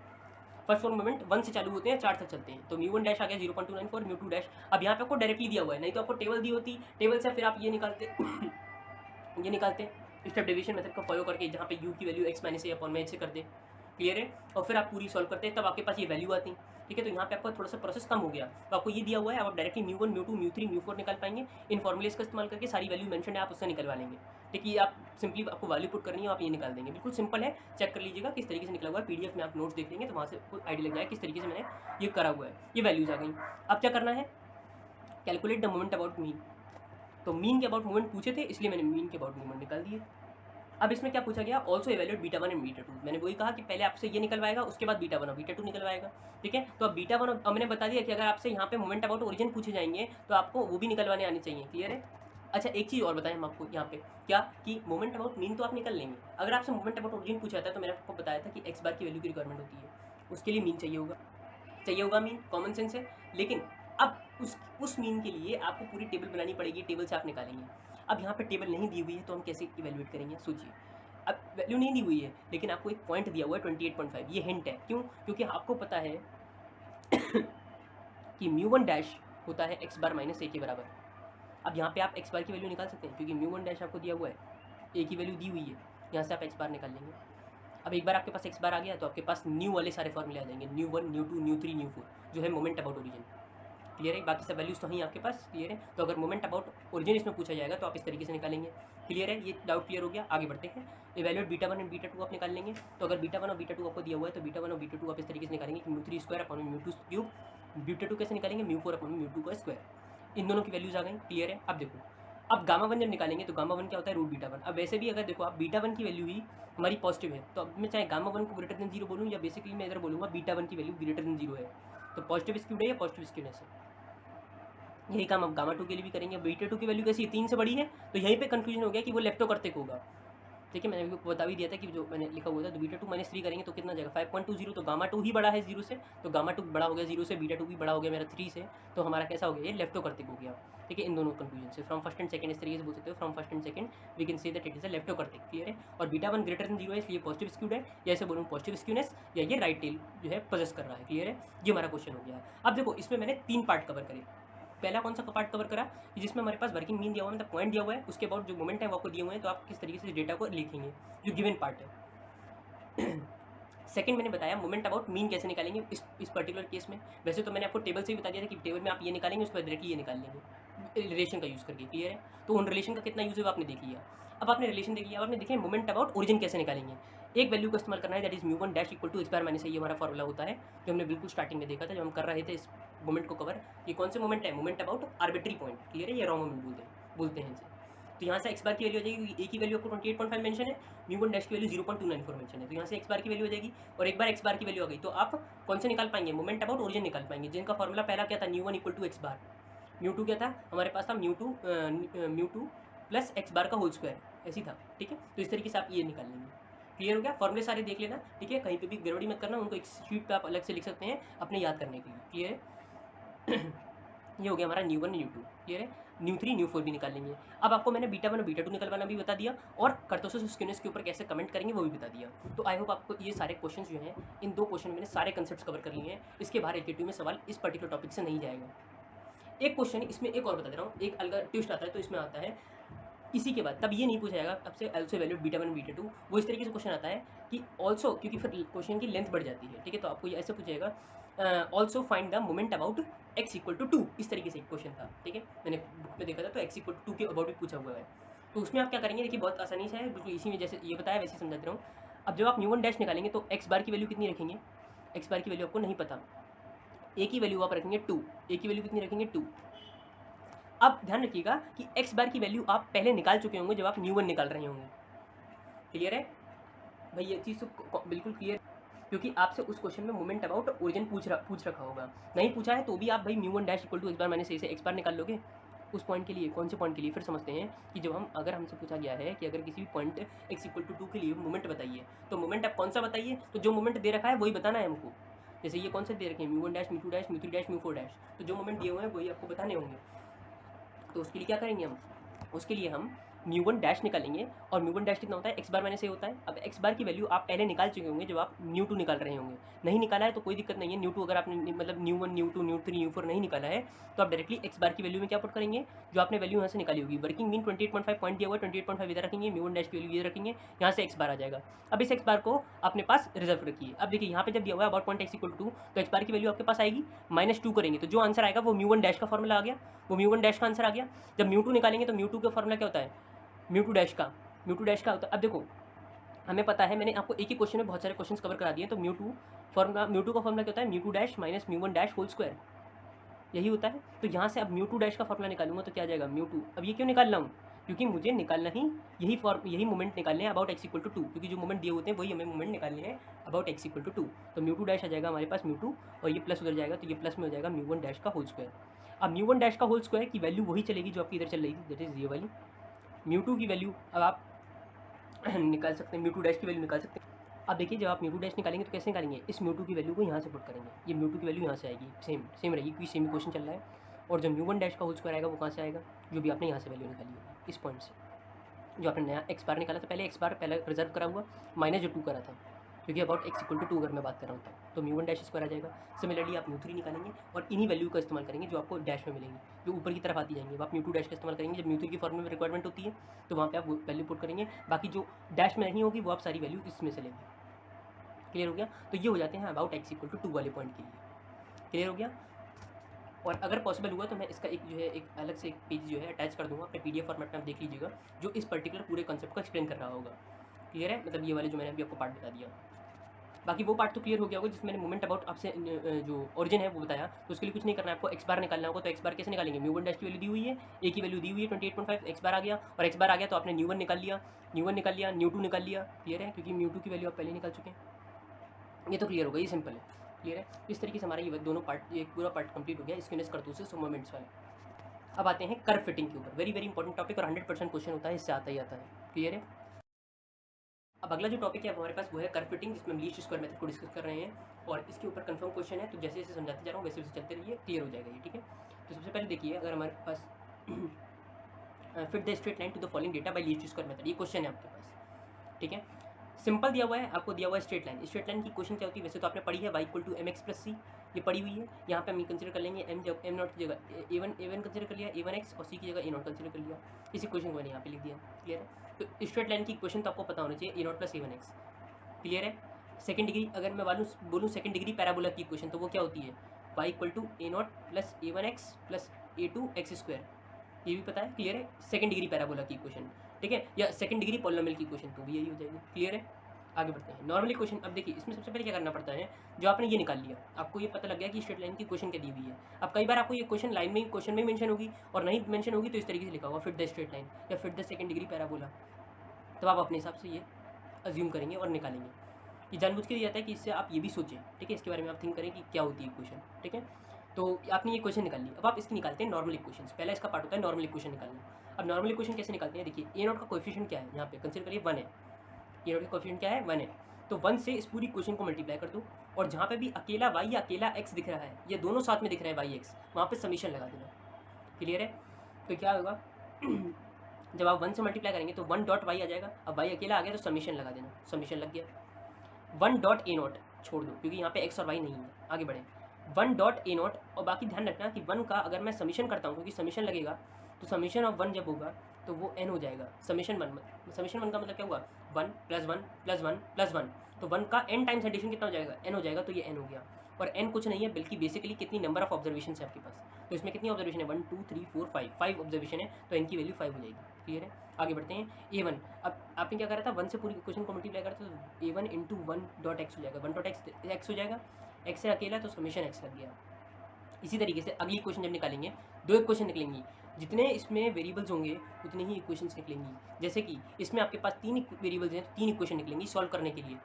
फर्स्ट 4 मोमेंट 1 से चालू होते हैं, 4 तक चलते हैं। तो म्यू 1 डैश आ गया 0.294, म्यू 2 डैश। अब यहाँ पे आपको डायरेक्टली दिया हुआ है, नहीं तो आपको टेबल दी होती, टेबल से फिर आप ये निकालते ये निकालते स्टेप डिवीजन मेथड को फॉलो करके, जहाँ पे यू की वैल्यू x माइनस ए अपॉन में एच से कर दे, क्लियर है। और फिर आप पूरी सॉल्व करते हैं, तब आपके पास ये वैल्यू आती, ठीक है। तो यहाँ पे आपका थोड़ा सा प्रोसेस कम हो गया, तो आपको ये दिया हुआ है, आप directly mu 1 mu 2 mu 3 mu 4 निकाल पाएंगे। इन फॉर्मुलेस का इस्तेमाल करके सारी वैल्यू मेंशन है आप उससे निकलवा लेंगे, ठीक है। आप सिंपली आपको वैल्यू पुट करनी है, आप ये निकाल देंगे, बिल्कुल सिंपल है। चेक कर लीजिएगा किस तरीके से निकला हुआ है, पीडीएफ में आप नोट्स देख लेंगे तो वहाँ से आइडिया लग जाएगा किस तरीके से मैंने ये करा हुआ है। ये वैल्यूज आ गई। अब क्या करना है? Calculate the moment about mean. तो मीन के अबाउट मूवमेंट पूछे थे, इसलिए मैंने मीन के अबाउट मूवमेंट निकाल दिए। अब इसमें क्या पूछा गया? Also evaluate beta 1 and beta 2। मैंने वही कहा कि पहले आपसे ये निकलवाएगा, उसके बाद बीटा 1 और बीटा 2 निकलवाएगा, ठीक है। तो अब बीटा 1, अब मैंने बता दिया कि अगर आपसे यहाँ पे मोमेंट अबाउट ओरिजिन पूछे जाएंगे तो आपको वो भी निकलवाने आने चाहिए, क्लियर है। अच्छा एक चीज़ और बताएं हम आपको यहाँ पे, क्या कि मोमेंट अबाउट मीन तो आप निकल लेंगे, अगर आपसे मोमेंट अबाउट ओरिजिन पूछा जाता है तो मैंने आपको बताया था कि एक्स बार की वैल्यू की रिक्वायरमेंट होती है, उसके लिए मीन चाहिए होगा मीन, कॉमन सेंस है। लेकिन अब उस मीन के लिए आपको पूरी टेबल बनानी पड़ेगी, टेबल से आप निकालेंगे। अब यहाँ पे टेबल नहीं दी हुई है तो हम कैसे इवेल्युएट करेंगे? सोचिए, अब वैल्यू नहीं दी हुई है लेकिन आपको एक पॉइंट दिया हुआ है 28.5, ये हिंट है। क्यों? क्योंकि आपको पता है कि म्यू 1 डैश होता है एक्स बार माइनस ए के बराबर। अब यहाँ पे आप एक्स बार की वैल्यू निकाल सकते हैं क्योंकि म्यू 1 डैश आपको दिया हुआ है, ए की वैल्यू दी हुई है, यहाँ से आप एक्स बार निकाल लेंगे। अब एक बार आपके पास एक्स बार आ गया तो आपके पास न्यू वाले सारे फॉर्मूले आ जाएंगे, न्यू 1 न्यू 2 न्यू 3 न्यू 4, जो है मोमेंट अबाउट ओरिजिन, क्लियर है। बाकी सब वैल्यूज तो हैं आपके पास, क्लियर है। तो अगर मोमेंट अबाउट ओरिजिन इसमें पूछा जाएगा तो आप इस तरीके से निकालेंगे, क्लियर है। ये डाउट क्लियर हो गया। आगे बढ़ते हैं। इवैल्यूएट बीटा 1 एंड बीटा 2 आप निकाल लेंगे। तो अगर बीटा 1 और बीटा 2 आपको दिया हुआ है तो बीटा 1 और बीटा 2 आप इस तरीके से निकालेंगे कि mu 3 square upon mu 2 cube. Beta 2 कैसे निकालेंगे? म्यू 4 अपॉन म्यू 2 का स्क्वायर। इन दोनों की वैल्यूज आ गई, क्लियर है। अब देखो, अब गामा 1 जब निकालेंगे तो गामा 1 क्या होता है? Root beta 1। अब वैसे भी अगर देखो आप बीटा 1 की वैल्यू ही हमारी पॉजिटिव है, तो अब मैं चाहे गामा 1 को ग्रेटर देन 0 बोलूँ या बेसिकली मैं इधर बोलूँगा बीटा 1 की वैल्यू ग्रेटर देन 0 है, तो पॉजिटिव स्क्यूड है या पॉजिटिव स्क्यूनेस है। यही काम अब गामा 2 के लिए भी करेंगे। बीटा 2 की वैल्यू कैसी है? 3 से बड़ी है, तो यहीं पे कंफ्यूजन हो गया कि वो लेप्टोकर्तिक होगा, ठीक है, मैंने आपको बता भी दिया था कि जो मैंने लिखा हुआ था, तो बीटा 2 माइनस 3 करेंगे तो कितना जाएगा 5.20, तो गामा 2 ही बड़ा है 0 से, तो गामा 2 बड़ा हो गया 0 से, बीटा 2 भी बड़ा हो गया मेरा 3 से, तो हमारा कैसा हो गया, ये लेफ्टोकर्टिक हो गया। ठीक है, इन दोनों कंक्लूजन से फ्रॉम फर्स्ट एंड सेकंड इस तरीके से बोल सकते हो, from first and second we can say that it is a leptokurtic. Clear है, और बीटा 1 ग्रेटर देन 0 है, इसलिए पॉजिटिव स्क्यूड है, या ऐसे बोलूँ पॉजिटिव स्क्यूनेस, या ये राइट टेल जो है पोजेस कर रहा है। क्लियर है, ये हमारा क्वेश्चन हो गया है। अब देखो इसमें मैंने 3 पार्ट कवर करे। पहला कौन सा पार्ट कवर करा, जिसमें हमारे पास वर्किंग मीन दिया हुआ है, मतलब पॉइंट दिया हुआ है, उसके बाद जो मोमेंट है वो आपको दिए हुए हैं, तो आप किस तरीके से डेटा को लिखेंगे, जो गिवन पार्ट है। सेकंड मैंने बताया मोमेंट अबाउट मीन कैसे निकालेंगे इस पर्टिकुलर केस में। वैसे तो मैंने आपको टेबल से भी बता दिया था कि टेबल में आप ये निकालेंगे, उसके बाद डायरेक्टली ये निकाल लेंगे रिलेशन का यूज़ करके। क्लियर है, तो उन रिलेशन का कितना यूज़ है वो आपने देख लिया। अब आपने रिलेशन देख लिया, अब आपने देखें मोमेंट अबाउट ओरिजिन कैसे निकालेंगे। एक वैल्यू का इस्तेमाल करना है, that is mu one dash equal to x bar minus, ये हमारा फॉर्मूला होता है जो हमने बिल्कुल स्टार्टिंग में देखा था जब हम कर रहे थे इस मोमेंट को कवर। ये कौन से मोमेंट है, moment about arbitrary point. Clear है, ये रॉन्ग मोमेंट बोलते हैं इसे। तो यहाँ से एक्स बार की वैल्यू हो जाएगी, ए की वैल्यू आपको 28.5 मेंशन है, म्यू वन डैश की वैल्यू 0.294 मेंशन है, तो यहाँ से एक्स बार की वैल्यू हो जाएगी। और एक बार एक्स बार की वैल्यू आ गई तो आप कौन से निकाल पाएंगे, मोमेंट अबाउट ओरिजिन निकाल पाएंगे, जिनका फॉर्मूला पहला क्या था, mu one equal to x bar. Mu two क्या था हमारे पास था, mu two plus X bar का होल स्क्वायर, ऐसी था। ठीक है, तो इस तरीके से आप ये निकाल लेंगे। क्लियर हो गया, फॉर्मूले सारे देख लेना। ठीक है, कहीं पे भी गड़बड़ी मत करना, उनको एक शीट पे आप अलग से लिख सकते हैं अपने याद करने के लिए। क्लियर है। ये हो गया हमारा mu one mu two. Clear है, न्यू थ्री न्यू फोर भी निकाल लेंगे। अब आपको मैंने बीटा वन और बीटा टू निकलवाना भी बता दिया, और कर्टोसिस स्क्यूनेस के ऊपर कैसे कमेंट करेंगे वो भी बता दिया। तो आई होप आपको ये सारे क्वेश्चन जो हैं, इन 2 क्वेश्चन मैंने सारे कंसेप्ट कवर कर लिए हैं। इसके बाहर एकेटिव में सवाल इस पर्टिकुलर टॉपिक से नहीं जाएगा। एक क्वेश्चन इसमें एक और बता दे रहा हूँ, एक अलग ट्विस्ट आता है, तो इसमें आता है इसी के बाद, तब ये नहीं पूछा जाएगा आपसे also value beta one beta two, वो इस तरीके से क्वेश्चन आता है कि ऑल्सो, क्योंकि फिर क्वेश्चन की लेंथ बढ़ जाती है। ठीक है, तो आपको ये ऐसे पूछेगा also find the moment about X equal to 2, इस तरीके से एक क्वेश्चन था। ठीक है, मैंने बुक में देखा था, तो एक्स इक्वल टू 2 के अबाउट भी पूछा हुआ है। तो उसमें आप क्या करेंगे, देखिए बहुत आसानी से है, बिल्कुल इसी में जैसे ये बताया वैसे समझा दे रहा हूँ। अब जब आप न्यू वन डैश निकालेंगे तो एक्स बार की वैल्यू कितनी रखेंगे, एक्स बार की वैल्यू आपको नहीं पता, ए की वैल्यू आप रखेंगे 2, ए की वैल्यू कितनी रखेंगे 2। अब ध्यान रखिएगा कि एक्स बार की वैल्यू आप पहले निकाल चुके होंगे जब आप न्यू वन निकाल रहे होंगे। क्लियर है भाई, ये चीज़ तो बिल्कुल क्लियर, क्योंकि आपसे उस क्वेश्चन में मोमेंट अबाउट ओरिजिन पूछ रखा होगा। नहीं पूछा है तो भी आप भाई mu one dash equal to x bar minus a से एक्स बार निकाल लोगे उस पॉइंट के लिए। कौन से पॉइंट के लिए, फिर समझते हैं कि जब हम, अगर हमसे पूछा गया है कि अगर किसी भी पॉइंट एक्स इक्वल टू 2 के लिए मोमेंट बताइए, तो मोमेंट आप कौन सा बताइए, तो जो मोमेंट दे रखा है वही बताना है हमको। जैसे ये कौन से दे रखे हैं, mu one dash mu two dash mu three dash mu four dash, तो जो मोमेंट दिए हुए हैं वही आपको बताने होंगे। तो उसके लिए क्या करेंगे हम, उसके लिए हम म्यू वन डैश निकालेंगे, और म्यू वन डैश कितना होता है, एक्स बार माइनस ए होता है। अब एक्स बार की वैल्यू आप पहले निकाल चुके होंगे जब आप न्यू टू निकाल रहे होंगे। नहीं निकाला है तो कोई दिक्कत नहीं है, न्यू टू अगर आपने मतलब mu one mu two mu three mu four नहीं निकाला है, तो आप डायरेक्टली एक्स बार की वैल्यू में क्या पुट करेंगे, जो आपने वैल्यू यहाँ से निकाली होगी। वर्किंग मीन 28.5 पॉइंट दिया हुआ है, 28.5 इधर रखेंगे, म्यू वन डैश की वैल्यू इधर रखेंगे, यहाँ से एक्स बार आ जाएगा। अब इस एक्स बार को अपने पास रिजर्व रखिए। अब देखिए यहाँ पे जब दिया हुआ है about point X equal to, तो एक्स बार की वैल्यू आपके पास आएगी -2 करेंगे तो जो आंसर आएगा वो म्यू वन डैश का फॉर्मूला आ गया, वो म्यू वन डैश का आंसर आ गया। जब म्यू टू निकालेंगे तो म्यू टू का फॉर्मूला क्या होता है, म्यू टू डैश का होता है। अब देखो हमें पता है, मैंने आपको एक ही क्वेश्चन में बहुत सारे क्वेश्चंस कवर करा दिए, तो म्यू टू का फॉर्मूला क्या होता है, mu two dash minus mu one dash whole square, यही होता है। तो यहाँ से अब म्यू टू डैश का फॉर्मूला निकालूंगा तो क्या जाएगा म्यू टू। अब ये क्यों निकाल रहा हूँ, क्योंकि मुझे निकालना ही यही मोमेंट निकालने हैं अबाउट एक्स इक्वल टू 2, क्योंकि जो मोमेंट दिए होते हैं वही हमें मोमेंट निकालने हैं अबाउट एक्स इक्वल टू 2। तो म्यू टू डैश आ जाएगा हमारे पास म्यू टू, और ये प्लस उधर जाएगा तो ये प्लस में हो जाएगा म्यू वन डैश का होल स्क्वायर। अब म्यू वन डैश का होल स्क्वायर की वैल्यू वही चलेगी जो आपकी इधर चल रही थी, दैट इज ये वाली। म्यू टू की वैल्यू अब आप निकाल सकते हैं, म्यू टू डैश की वैल्यू निकाल सकते हैं। अब देखिए जब आप म्यू टू डैश निकालेंगे तो कैसे निकालेंगे, इस म्यू टू की वैल्यू को यहाँ से पुट करेंगे, ये म्यू टू की वैल्यू यहाँ से आएगी, सेम रहेगी क्योंकि सेम क्वेश्चन चल रहा है। और जो म्यू वन डैश का होल स्क्वायर आएगा वो कहाँ से आएगा, जो भी आपने यहाँ से वैल्यू निकाली होगी इस पॉइंट से, जो आपने नया एक्स बार निकाला था, पहले एक्स बार पहले रिजर्व करा हुआ माइनस जो 2 करा था, क्योंकि अबाउट एक्स इक्वल टू 2 अगर मैं बात कर रहा हूँ तो म्यू वन डैश स्क्वायर आ जाएगा। सिमिलरली आप म्यू थ्री निकालेंगे और इन्हीं वैल्यू का इस्तेमाल करेंगे जो आपको डैश में मिलेंगी, जो ऊपर की तरफ आती जाएंगी, आप म्यू टू डैश का इस्तेमाल करेंगे। जब म्यू थ्री की फॉर्मूले में रिक्वायरमेंट होती है तो वहाँ पे आप वैल्यू पुट करेंगे, बाकी जो डैश में नहीं होगी वो आप सारी वैल्यू इसमें से लेंगे। क्लियर हो गया, तो ये हो जाते हैं अबाउट एक्स इक्वल टू 2 वाले पॉइंट के लिए। क्लियर हो गया, और अगर पॉसिबल हुआ तो मैं इसका एक जो है एक अलग से एक पेज जो है अटैच कर दूंगा अपने PDF फॉर्मेट में, आप देख लीजिएगा, जो इस पर्टिकुलर पूरे कंसेप्ट को एक्सप्लेन कर रहा होगा। क्लियर है, मतलब ये वाले जो मैंने अभी आपको पार्ट बता दिया, बाकी वो पार्ट तो क्लियर हो गया होगा जिसमें मैंने मोमेंट अबाउट आपसे जो ओरिजिन है वो बताया। तो उसके लिए कुछ नहीं करना है आपको, एक्स बार निकालना होगा। तो एक्स बार कैसे निकालेंगे, म्यू वन डैश की वैल्यू दी हुई है, ए की वैल्यू दी हुई है 28.5, एक्स बार आ गया, और एक्स बार आ गया तो आपने न्यू वन निकाल लिया, न्यू टू निकाल लिया। क्लियर है, क्योंकि म्यू टू की वैल्यू आप पहले निकाल चुके हैं। ये तो क्लियर होगा, ये सिंपल है। क्लियर है, इस तरीके से हमारा ये दोनों पार्ट, एक पूरा पार्ट कंप्लीट हो गया स्क्यूनेस कर्टोसिस और मोमेंट्स वाला। अब आते हैं कर्व फिटिंग के ऊपर, वेरी इंपॉर्टेंट टॉपिक और 100% क्वेश्चन होता है, इससे आता ही आता है। क्लियर है। अब अगला जो टॉपिक है हमारे पास वो है कर्व फिटिंग, जिसमें हम लीस्ट स्क्वायर मेथड को डिस्कस कर रहे हैं और इसके ऊपर कंफर्म क्वेश्चन है, तो जैसे जैसे समझाते जा रहा हूँ वैसे वैसे चलते रहिए, क्लियर हो जाएगा ये, ठीक है। तो सबसे पहले देखिए, अगर हमारे पास fit the straight line to the following data by least square method, ये क्वेश्चन है आपके पास, ठीक है। सिंपल दिया हुआ है, आपको दिया हुआ है स्ट्रेट लाइन। स्ट्रेट लाइन की क्वेश्चन क्या होती है, वैसे तो आपने पढ़ी है y equal to m x plus c, ये पढ़ी हुई है। यहाँ पे हम कंसिडर कर लेंगे एम जब एम नॉट की जगह ए वन कंसिडर कर लिया, ए वन एक्स, और सी की जगह ए नॉट कंसिडर कर लिया। इसी क्वेश्चन को मैंने यहाँ पे लिख दिया, क्लियर है। तो स्ट्रेट लाइन की क्वेश्चन तो आपको पता होना चाहिए, a naught plus a one x, clear है। सेकंड डिग्री अगर मैं बोलूँ सेकंड डिग्री पैराबोला की क्वेश्चन, तो वो क्या होती है, y equal to a naught plus a one x plus a two x square, ये भी पता है, क्लियर है। सेकंड डिग्री पैराबोला की क्वेश्चन, ठीक है, या सेकंड डिग्री पॉलिनोमियल की क्वेश्चन, तो भी यही हो जाएगी, क्लियर है। आगे बढ़ते हैं नॉर्मली क्वेश्चन। अब देखिए इसमें सबसे पहले क्या करना पड़ता है, जो आपने ये निकाल लिया, आपको ये पता लग गया कि स्ट्रेट लाइन की क्वेश्चन क्या दी हुई है। अब कई बार आपको ये क्वेश्चन लाइन में क्वेश्चन में मेंशन होगी और नहीं मेंशन होगी, तो इस तरीके से लिखा होगा फिट द स्ट्रेट लाइन या fit the second degree parabola, तो आप अपने हिसाब से ये अज्यूम करेंगे और निकालेंगे। ये जानबूझ के दिया जाता है कि इससे आप ये भी सोचें, ठीक है, इसके बारे में आप थिंक करें कि क्या होती है इक्वेशन, ठीक है। तो आपने ये क्वेश्चन निकाल ली, अब आप इसकी निकालते हैं नॉर्मल इक्वेशन। पहला इसका पार्ट होता है नॉर्मल इक्वेशन निकालना। अब नॉर्मल इक्वेशन कैसे निकालते हैं, देखिए ए नॉट का कोएफिशिएंट क्या है, यहाँ पे कंसिडर करिए 1 है, ए नॉट का कोएफिशिएंट क्या है 1 है, तो 1 से इस पूरी क्वेश्चन को मल्टीप्लाई कर दो, और जहाँ पे भी अकेला y या अकेला x दिख रहा है, ये दोनों साथ में दिख रहे हैं y x, वहाँ पे समीशन लगा देना, क्लियर है। तो क्या होगा जब आप 1 से मल्टीप्लाई करेंगे तो 1 डॉट y आ जाएगा, अब y अकेला आ गया तो समीशन लगा देना, समीशन लग गया। 1 डॉट ए नॉट छोड़ दो क्योंकि यहाँ पे x और y नहीं है, आगे बढ़ें। 1 डॉट ए नॉट, और बाकी ध्यान रखना कि 1 का अगर मैं समीशन करता हूँ, क्योंकि समीशन लगेगा, तो समीशन ऑफ 1 जब होगा तो वो n हो जाएगा। समीशन 1 का मतलब क्या हुआ, 1 प्लस 1 प्लस 1 प्लस 1, तो 1 का n टाइम्स एडिशन कितना हो जाएगा, n हो जाएगा, तो ये n हो गया। और n कुछ नहीं है बल्कि बेसिकली कितनी नंबर ऑफ ऑब्जर्वेशन है आपके पास, तो इसमें कितनी ऑब्जर्वेशन है 1 2 3 4 5, 5 ऑब्जर्वेशन है, तो n की वैल्यू 5 हो जाएगी, क्लियर है। आगे बढ़ते हैं a1। अब आपने क्या करा था, 1 से पूरी क्वेश्चन को मल्टीप्लाई करा तो a1 इंटू 1 डॉट एक्स हो जाएगा, 1 डॉट एक्स हो जाएगा, x से अकेला तो समीशन x लग गया। इसी तरीके से अगली इक्वेशन जब निकालेंगे, दो इक्वेशन निकलेंगी, जितने इसमें वेरिएबल्स होंगे उतने ही इक्वेशंस निकलेंगी। जैसे कि इसमें आपके पास 3 वेरिएबल्स हैं तो 3 इक्वेशन निकलेंगी सॉल्व करने के लिए।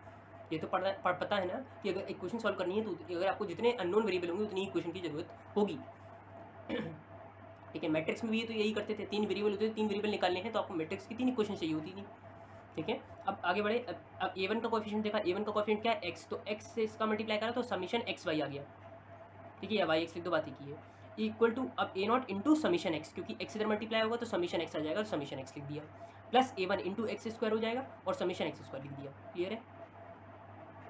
ये तो पता है ना कि अगर इक्वेशन सॉल्व करनी है तो अगर आपको जितने अननोन वेरिएबल होंगे उतनी इक्वेशन की जरूरत होगी, ठीक है। मैट्रिक्स में भी ये तो यही करते थे, 3 वेरिएबल होते थे, 3 वेरिएबल निकालने हैं तो आपको मैट्रिक्स की 3 इक्वेशन चाहिए होती थी, ठीक है। अब आगे बढ़े, अब a1 का कोएफिशिएंट देखा, a1 का कोएफिशिएंट क्या है x, तो x से इसका मल्टीप्लाई करा तो समीशन xy आ गया, ठीक है, या वाई एक्स लिख दो, बात की है इक्वल टू अब ए नॉट इंटू समीशन एक्स, क्योंकि एक्स इधर मल्टीप्लाई होगा तो समीशन एक्स आ जाएगा, तो समीशन एक्स लिख दिया, plus a1 into x square हो जाएगा और समीशन एक्स स्क्वायर लिख दिया, क्लियर है।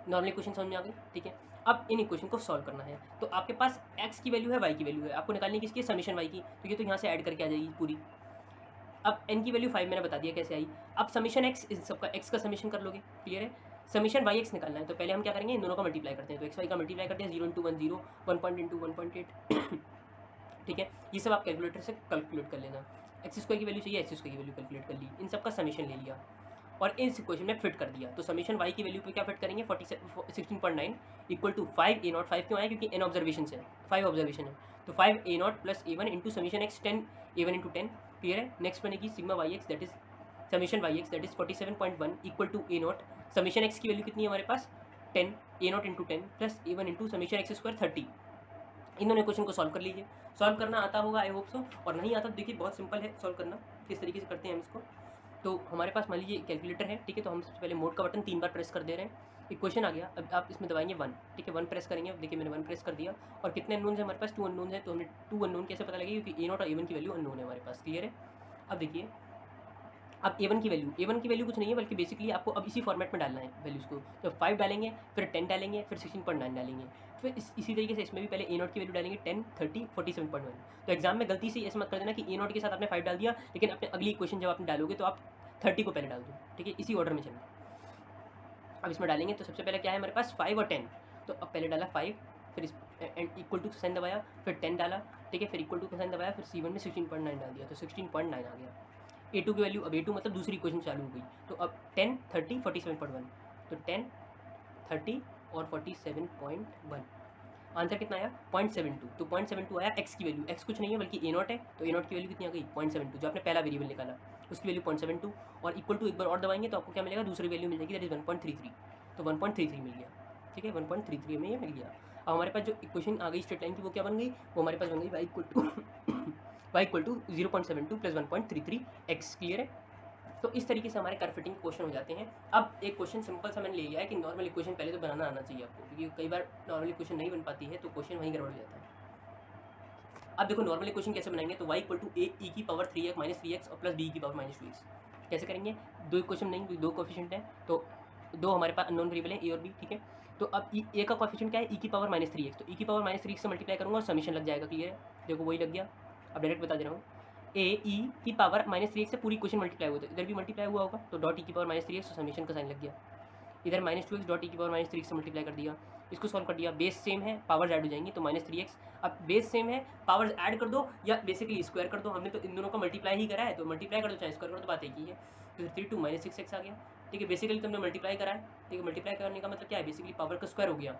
नॉर्मल इक्वेशन समझ में आ गई, ठीक है। अब इन इक्वेशन को सॉल्व करना है, तो आपके पास x की वैल्यू है, y की वैल्यू है, आपको निकालनी किसकी है, समीशन y की, तो ये तो यहाँ से ऐड करके आ जाएगी पूरी। अब n की वैल्यू 5 मैंने बता दिया कैसे आई। अब समीशन x, इस सबका x का समीशन कर लोगे, क्लियर है। समीशन वाई एक्स निकालना है, तो पहले हम क्या करेंगे, इन दोनों का मल्टीप्लाई करते हैं, तो एक्स वाई का मल्टीप्लाई करते हैं, 0 इंटू 1 0, 1 पॉइंट इंटू 1.8, ठीक है। ये सब आप कैलकुलेटर से कैलकुलेट कर लेना। एक्स स्क्वायर की वैल्यू चाहिए, एक्स स्क्वायर की वैल्यू कैलकुलेट कर ली, इन सब का समीशन ले लिया और इस इक्वेशन में फिट कर दिया। तो समीशन वाई की वैल्यू पे क्या फिट करेंगे, 16.9 इक्वल टू 5 ए नॉट, 5 क्यों आया, क्योंकि n ऑब्जर्वेशन है, 5 ऑब्जर्वेशन है, तो 5 a naught plus a1 into summation x 10 a1 into 10, clear है। नेक्स्ट बनेगी sigma y x that is summation y x that is 47.1 equal to a naught, summation x की value कितनी है हमारे पास 10, a naught into 10 plus a1 into summation x square 30। इन दोनों क्वेश्चन को सॉल्व कर लीजिए। सॉल्व करना आता होगा आई होप सो, और नहीं आता तो देखिए बहुत सिंपल है सॉल्व करना, किस तरीके से करते हैं हम इसको। तो हमारे पास मान लीजिए कैलकुलेटर है, ठीक है, तो हम सबसे पहले मोड का बटन 3 बार प्रेस कर दे रहे हैं, इक्वेशन आ गया। अब आप इसमें दबाएंगे 1, ठीक है, 1 प्रेस करेंगे, अब देखिए मैंने 1 प्रेस कर दिया, और कितने अननोन है हमारे पास, 2 अननोन है, तो हमें 2 अननोन कैसे पता लगेगा, क्योंकि ए नॉट और a1 की वैल्यू अननोन है हमारे पास, क्लियर है। अब देखिए, अब a1 की वैल्यू कुछ नहीं है बल्कि बेसिकली आपको अब इसी फॉर्मेट में डालना है वैल्यूज़ को, तो 5 डालेंगे, फिर 10 डालेंगे, फिर 16.9 डालेंगे, फिर इसी तरीके से इसमें भी पहले ए नॉट की वैल्यू डालेंगे 10 30 47.1। तो एग्जाम में गलती से ऐसे मत कर देना कि ए नॉट के साथ आपने 5 डाल दिया, लेकिन अपने अगली इक्वेशन जब आप डालोगे तो आप 30 को पहले डाल दो, ठीक है, इसी ऑर्डर में चलना। अब इसमें डालेंगे तो सबसे पहले क्या है हमारे पास 5 और 10, तो अब पहले डाला 5, फिर इस इक्वल टू साइन दबाया, फिर 10 डाला, ठीक है, फिर इक्वल टू का साइन दबाया, फिर C1 में 16.9 डाल दिया, तो 16.9 आ गया। a2 की वैल्यू, अब a2 मतलब दूसरी इक्वेशन चालू हो गई, तो अब 10 30 47.1, तो 10 30 और 47.1, आंसर कितना आया 0.72, तो 0.72 आया। x की वैल्यू, x कुछ नहीं है बल्कि a नॉट है, तो a नॉट की वैल्यू कितनी आ गई 0.72, जो आपने पहला वेरिएबल निकाला उसकी वैल्यू 0.72, और इक्वल टू एक बार और दबाएंगे तो आपको क्या मिलेगा, दूसरी वैल्यू मिल जाएगी दैट इज 1.33, तो 1.33 मिल गया, ठीक है, 1.33 में ये मिल गया। अब हमारे पास जो इक्वेशन आ गई स्ट्रेट लाइन की वो क्या बन गई, वो हमारे पास बन गई y equal to 0.72 plus 1.33 x, clear है। तो इस तरीके से हमारे कर्व फिटिंग क्वेश्चन हो जाते हैं। अब एक क्वेश्चन सिंपल सा मैंने ले लिया है कि नॉर्मल इक्वेशन पहले तो बनाना आना चाहिए आपको, क्योंकि कई बार नॉर्मल इक्वेशन नहीं बन पाती है तो क्वेश्चन वहीं गड़बड़ हो जाता है। अब देखो नॉर्मल इक्वेशन कैसे बनाएंगे, तो y equal to a e की पावर 3x माइनस 3x और प्लस बी की पावर माइनस 2x। कैसे करेंगे, दो इक्वेशन नहीं, दो कोफिशिएंट है, तो दो हमारे पास अननोन वेरिएबल है ए और बी, ठीक है। तो अब ए का कोफिशिएंट क्या है, ई की पावर माइनस 3x, तो ई की पावर माइनस 3x से मल्टीप्लाई करूँगा और समीशन लग जाएगा, क्लियर है। देखो वही लग गया, अब डायरेक्ट बता दे रहा हूँ, ए ई की पावर माइनस 3x से पूरी इक्वेशन मल्टीप्लाई हुआ, तो इधर भी मल्टीप्लाई हुआ होगा, तो डॉट ई की पावर माइनस 3x, तो समीशन का साइन लग गया। इधर माइनस 2x डॉट ई की पावर माइनस 3x से मल्टीप्लाई कर दिया, इसको सॉल्व कर दिया, बेस सेम है, पावर्स ऐड हो जाएंगी, तो माइनस 3x। अब बेस सेम है, पावर्स ऐड कर दो या बेसिकली स्क्वायर कर दो, हमने तो इन दोनों का मल्टीप्लाई ही करा है, तो मल्टीप्लाई कर दो चाहे स्क्वायर कर दो, बात एक ही है। तो 3 टू माइनस 6x आ गया, ठीक है। बेसिकली तुमने मल्टीप्लाई करा है, ठीक है। मल्टीप्लाई करने का मतलब क्या है, बेसिकली पावर का स्क्वायर हो गया,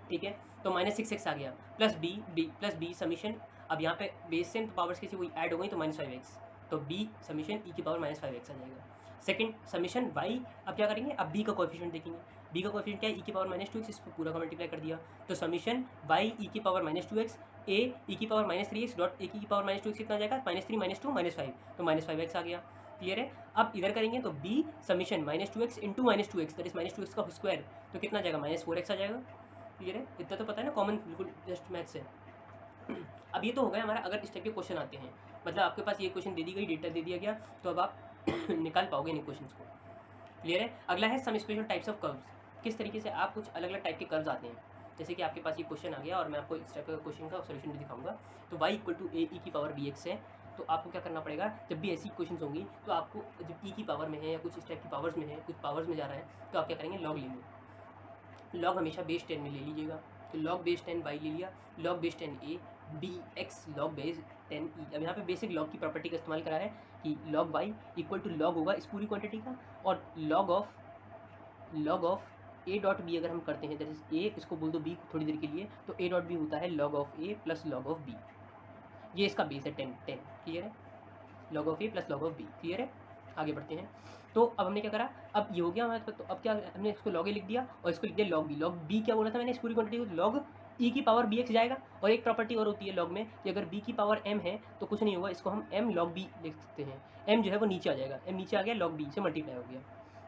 ठीक है। तो माइनस 6x आ गया, प्लस बी समीशन, अब यहाँ पे बेस सेम तो पावर्स किसी कोई ऐड हो गई, तो माइनस 5x, तो बी समीशन ई की पावर माइनस 5x आ जाएगा। सेकंड समीशन वाई, अब क्या करेंगे, अब बी का कोएफिशिएंट देखेंगे, बी का कोएफिशिएंट क्या है, ई की पावर माइनस 2x, इसको पूरा का मल्टीप्लाई कर दिया, तो समीशन वाई ई की पावर माइनस 2x ए ई की power minus 3x dot A की पावर माइनस 2x कितना आ जाएगा, माइनस 3 माइनस 2 माइनस 5, तो माइनस 5x आ गया, क्लियर है। अब इधर करेंगे तो B summation minus 2x into minus 2x that is minus 2x का स्क्वायर, तो कितना आ जाएगा, माइनस 4x आ जाएगा, क्लियर है। इतना तो पता है ना, कॉमन बिल्कुल जस्ट मैथ से। अब ये तो हो गया हमारा, अगर इस टाइप के क्वेश्चन आते हैं, मतलब आपके पास ये क्वेश्चन दे दी गई, डेटा दे दिया गया, तो अब आप निकाल पाओगे इन क्वेश्चन को, क्लियर है। अगला है some special types of curves, किस तरीके से आप कुछ अलग अलग टाइप के कर्व्स आते हैं। जैसे कि आपके पास ये क्वेश्चन आ गया और मैं आपको इस टाइप का क्वेश्चन का सोल्यूशन भी दिखाऊंगा। तो y equal to a e की पावर बी एक्स है, तो आपको क्या करना पड़ेगा, जब भी ऐसी क्वेश्चन होंगी तो आपको जब ई की पावर में है या कुछ इस टाइप की पावर्स में है, कुछ पावर्स में जा रहा है, तो आप क्या करेंगे, लॉग लेंगे। लॉग हमेशा बेस 10 में ले लीजिएगा, तो लॉग बेस 10 y ले लिया, log base 10 A B X log base 10 E. अब यहाँ पे बेसिक लॉग की प्रॉपर्टी का इस्तेमाल करा है कि log y equal to log होगा इस पूरी क्वांटिटी का, और log of A dot B अगर हम करते हैं, जैसे ए इसको बोल दो बी थोड़ी देर के लिए, तो ए डॉट बी होता है log of A plus log of B, ये इसका बेस है 10, क्लियर है। Log of A plus log of B, clear है। आगे बढ़ते हैं, तो अब हमने क्या करा, अब ये हो गया हमारे पास, तो अब क्या हमने इसको लॉग ए लिख दिया और इसको लिख दिया लॉग बी। लॉग बी क्या बोला था मैंने, इस पूरी क्वांटिटी को लॉग ई की पावर बी एक्स जाएगा, और एक प्रॉपर्टी और होती है लॉग में कि अगर बी की पावर एम है तो कुछ नहीं होगा, इसको हम एम लॉग बी लिख सकते हैं। एम जो है वो नीचे आ जाएगा, एम नीचे आ गया, लॉग बी से मल्टीप्लाई हो गया,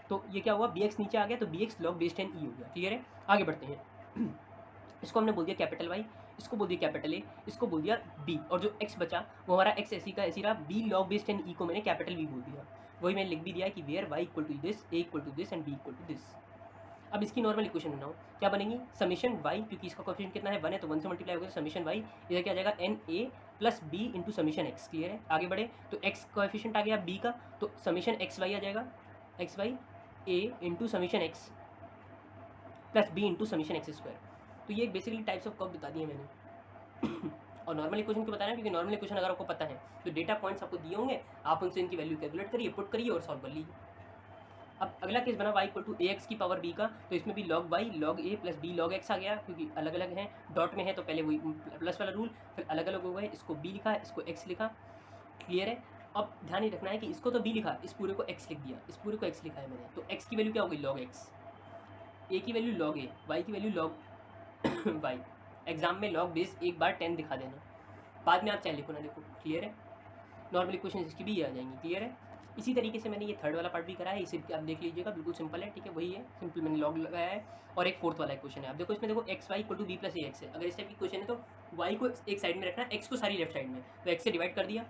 तो ये क्या हुआ, बी एक्स नीचे आ गया, तो बी एक्स लॉग बेस 10 ई हो गया, क्लियर है। आगे बढ़ते हैं, इसको हमने बोल दिया कैपिटल वाई, इसको बोल दिया कैपिटल ए, इसको बोल दिया बी, और जो एक्स बचा वो हमारा एक्स ऐसी का ऐसी रहा, बी लॉग बेस 10 ई को मैंने कैपिटल बी बोल दिया। वही मैंने लिख भी दिया कि where Y equal to this, A equal to this and B equal to this. अब इसकी नॉर्मल इक्वेशन बनाओ, क्या बनेगी, समीशन वाई, क्योंकि इसका कोएफिशिएंट कितना है 1 है, तो 1 से मल्टीप्लाई होगा, समीशन वाई इधर क्या आ जाएगा, एन ए plus B into summation x, clear है। आगे बढ़े तो एक्स कोएफिशिएंट आ गया बी का, तो समीशन एक्स वाई आ जाएगा, x y a into summation x plus B into summation x square. तो ये बेसिकली टाइप्स ऑफ कर्व बता दिए मैंने। और नॉर्मल इक्वेशन क्यों बताना है, क्योंकि नॉर्मल इक्वेशन अगर आपको पता है तो डेटा पॉइंट्स आपको दिए होंगे, आप उनसे इनकी वैल्यू कैलकुलेट करिए, पुट करिए और सॉल्व कर लीजिए। अब अगला केस बना y equal to a x की पावर b का, तो इसमें भी log y log a plus b log x आ गया, क्योंकि अलग अलग हैं, डॉट में है तो पहले वही प्लस वाला रूल, फिर अलग अलग हो गए, इसको b लिखा, इसको x लिखा, क्लियर है। अब ध्यान ही रखना है कि इसको तो b लिखा, इस पूरे को x लिख दिया, इस पूरे को x लिखा है मैंने, तो x की वैल्यू क्या होगी, log x, a की वैल्यू log a, y की वैल्यू log y। एग्जाम में log बेस एक बार 10 दिखा देना, बाद में आप चाहे लिखो ना लिखो, क्लियर है। नॉर्मल इक्वेशन इसकी भी आ जाएंगी, क्लियर है। इसी तरीके से मैंने ये थर्ड वाला पार्ट भी करा है, इसे आप देख लीजिएगा, बिल्कुल सिंपल है, ठीक है, वही है, सिंपल मैंने लॉग लगाया है। और एक फोर्थ वाला इक्वेशन है, आप देखो इसमें देखो x y equal to b plus a x है, अगर इस टाइप की क्वेश्चन है तो वाई को एक साइड में रखना, एक्स को सारी लेफ्ट साइड में, तो एक्स से डिवाइड कर दिया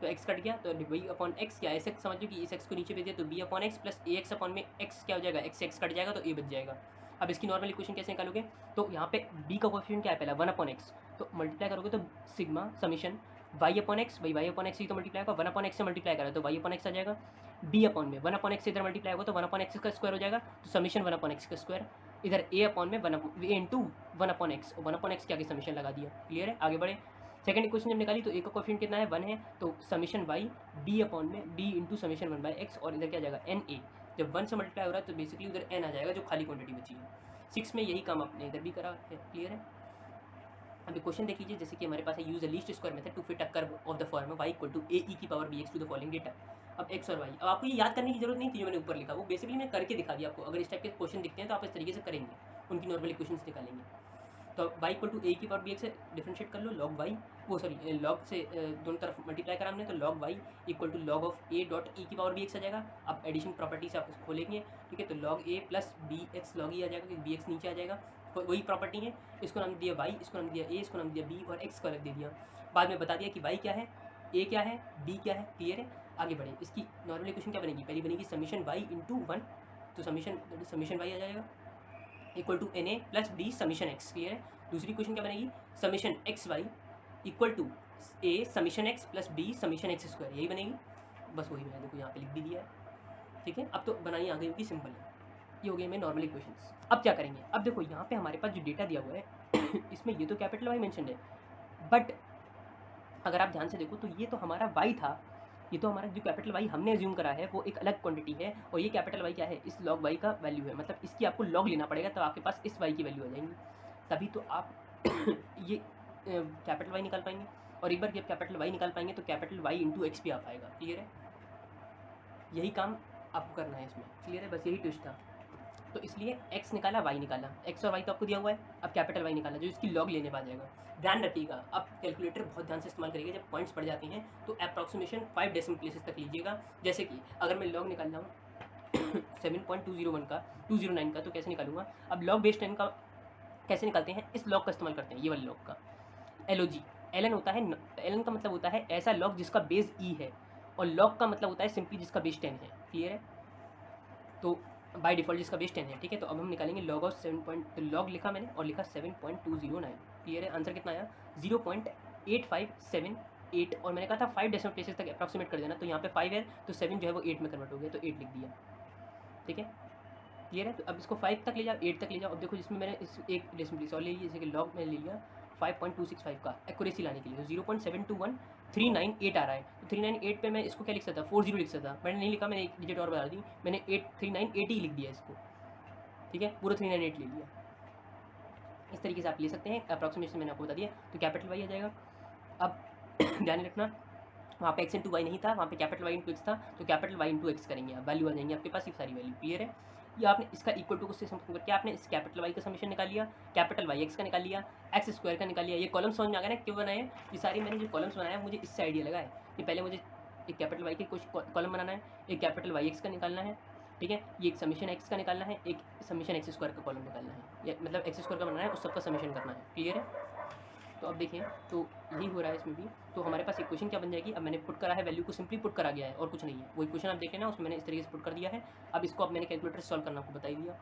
तो एक्स कट गया, तो वाई अपॉन एक्स, क्या ऐसे समझो कि इस एक्स को नीचे भेज दिया, तो B upon x plus a x upon में एक्स क्या हो जाएगा, एक्स से एक्स कट जाएगा तो ए बच जाएगा। अब इसकी नॉर्मल इक्वेशन कैसे निकालोगे, तो यहाँ पे बी का कोएफिशिएंट क्या है पहला 1 अपॉन एक्स, तो मल्टीप्लाई करोगे तो sigma summation y upon x, भाई वाई अपॉन एक्स ही तो मल्टीप्लाई होगा, 1 अपॉन एक्स से मल्टीप्लाई करा तो वाई अपॉन एक्स आ जाएगा, बी अपॉन में 1 अपॉन एक्स इधर मल्टीप्लाई होगा तो 1 अपॉन एक्स का स्क्वायर हो जाएगा, तो समीशन 1 अपॉन एक्स का स्क्वायर, इधर ए अपॉन में 1 ए इंटू 1 अपॉन एक्स, और 1 अपॉन एक्स क्या के समीशन लगा दिया, क्लियर है। आगे बढ़े, सेकंड इक्वेशन जब निकाली तो ए का कोएफिशिएंट कितना है 1 है, तो समीशन वाई बी अपॉन में b into summation 1 by x, और इधर क्या जाएगा एन ए, जब 1 से मल्टीप्लाई हो रहा है तो बेसिकली उधर एन आ जाएगा जो खाली क्वांटिटी बची है। 6 में यही काम आपने इधर भी करा है, क्लियर है। अभी क्वेश्चन देख लीजिए, जैसे कि हमारे पास है use the least square method to fit a curve of the form y equal to a e की power b x to the following data. अब x और y, अब आपको ये याद करने की जरूरत नहीं थी जो मैंने ऊपर लिखा, वो बेसिकली मैं करके दिखा दिया आपको, अगर इस टाइप के क्वेश्चन दिखते हैं तो आप इस तरीके से करेंगे, उनकी नॉर्मल इक्वेशंस निकालेंगे। तो y इक्वल टू ए की पावर बी एक्स से डिफ्रेंशिएट कर लो, लॉग वाई वो सॉरी लॉग से दोनों तरफ मल्टीप्लाई करा हमने, तो log y equal to log of A dot e की पावर बी एक्स आ जाएगा। अब एडिशन प्रॉपर्टी से आप उसको खोलेंगे, ठीक है, तो लॉग ए प्लस बी एक्स लॉग ई आ जाएगा, क्योंकि बी एक्स नीचे आ जाएगा, तो वही प्रॉपर्टी है। इसको नाम दिया वाई, इसको नाम दिया ए, इसको नाम दिया बी और एक्स को अलग दे दिया। बाद में बता दिया कि वाई क्या है, ए क्या है, बी क्या है। क्लियर है? आगे बढ़े। इसकी नॉर्मल इक्वेशन क्या बनेगी, पहली बनेगी समीशन वाई इंटू वन, तो समीशन वाई आ जाएगा equal to n A plus b summation x. Clear है? दूसरी इक्वेशन क्या बनेगी, summation x y equal to a summation x plus b summation x square, यही बनेगी। बस वही मैंने देखो यहाँ पे लिख भी दिया है। ठीक है, अब तो बनाई आ गई होगी, सिंपल है। ये हो गई मेरे नॉर्मल इक्वेशंस। अब क्या करेंगे, अब देखो यहाँ पे हमारे पास जो डेटा दिया हुआ है इसमें ये तो कैपिटल वाई मेंशन है, बट अगर आप ध्यान से देखो तो ये तो हमारा वाई था, ये तो हमारा जो कैपिटल वाई हमने एज्यूम करा है वो एक अलग क्वांटिटी है, और ये कैपिटल वाई क्या है, इस लॉग वाई का वैल्यू है, मतलब इसकी आपको लॉग लेना पड़ेगा, तो आपके पास इस वाई की वैल्यू आ जाएंगी, तभी तो आप ये कैपिटल वाई निकाल पाएंगे। और एक बार जब कैपिटल वाई निकाल पाएंगे तो कैपिटल वाई इंटू एक्स भी आ पाएगा। क्लियर है? यही काम आपको करना है इसमें। क्लियर है? बस यही ट्विस्ट था। तो इसलिए x निकाला, y निकाला, x और y तो आपको दिया हुआ है, अब कैपिटल Y निकाला जो इसकी लॉग लेने आ जाएगा। ध्यान रखिएगा, अब कैलकुलेटर बहुत ध्यान से इस्तेमाल करिएगा, जब पॉइंट्स पड़ जाते हैं तो अप्रॉक्सीमेशन 5 डेसिमल प्लेसेस तक लीजिएगा। जैसे कि अगर मैं लॉग निकाल रहा हूँ 7.201 का 209 का, तो कैसे निकालूंगा, अब लॉग बेस 10 का कैसे निकालते हैं, इस लॉग का इस्तेमाल करते हैं, ये वाले लॉग का LOG। एलन होता है, एलन का मतलब होता है ऐसा लॉग जिसका बेस ई है, और लॉग का मतलब होता है सिंपली जिसका बेस 10 है। क्लियर है? तो बाय डिफ़ॉल्ट जिसका बेस 10 है। ठीक है, तो अब हम निकालेंगे लॉग ऑफ 7 तो लॉग लिखा मैंने और लिखा 7.209। क्लियर है? आंसर कितना आया 0.8578, और मैंने कहा था 5 डेसिमल प्लेसेस तक अप्रॉक्सीमेट कर देना, तो यहाँ पे 5 है तो 7 जो है वो 8 में कन्वर्ट हो गया, तो 8 लिख दिया। ठीक है, क्लियर है? तो अब इसको 5 तक ले जाओ, 8 तक ले जाओ। अब देखो जिसमें मैंने इस एक डेसिमल प्लेस और ले लिया, जैसे कि लॉग में ले लिया 5.265 का एक्यूरेसी लाने के लिए, तो 0.721398 आ रहा है, तो 398 पे मैं इसको क्या लिख सकता, 40 लिख सकता, मैंने नहीं लिखा, मैंने एक डिजिट और बता दी, मैंने 398 ही लिख दिया इसको। ठीक है, पूरा 398 ले लिया। इस तरीके से आप ले सकते हैं, अप्रॉक्सीमेशन मैंने आपको बता दिया। तो कैपिटल वाई आ जाएगा। अब ध्यान रखना, वहाँ पे x इंटू वाई नहीं था, वहाँ पे कैपिटल वाई इंटू एक्स था, तो कैपिटल वाई इंटू एक्स करेंगे, आप वैल्यू आ जाएंगे आपके पास, ये सारी वैल्यू। क्लियर है? ये आपने इसका इक्वल टू से सम करके आपने इस कैपिटल वाई का समीशन निकाल लिया, कैपिटल वाई एक्स का निकाल लिया, एक्स स्क्वायर का निकाल लिया। ये कॉलम समझ में आ गया ना क्यों बनाए हैं ये सारी, मैंने जो कॉलम्स बनाया है मुझे इससे आइडिया लगा है कि पहले मुझे एक कैपिटल वाई के कुछ कॉलम बनाना है, एक कैपिटल वाई एक्स का निकालना है, ठीक है, ये एक समीशन एक्स का निकालना है, एक समीशन एक्स स्क्वायर का कॉलम निकालना है, या मतलब एक्स स्क्वायर का बनाना है, उस सबका समीशन करना है। क्लियर है? तो अब देखिए, तो यही हो रहा है इसमें भी। तो हमारे पास इक्वेशन क्या बन जाएगी, अब मैंने पुट करा है, वैल्यू को सिंपली पुट करा गया है और कुछ नहीं है। वो इक्वेशन आप देख लेना, उसमें मैंने इस तरीके से पुट कर दिया है। अब इसको अब मैंने कैलकुलेटर सॉल्व करना आपको बता ही दिया।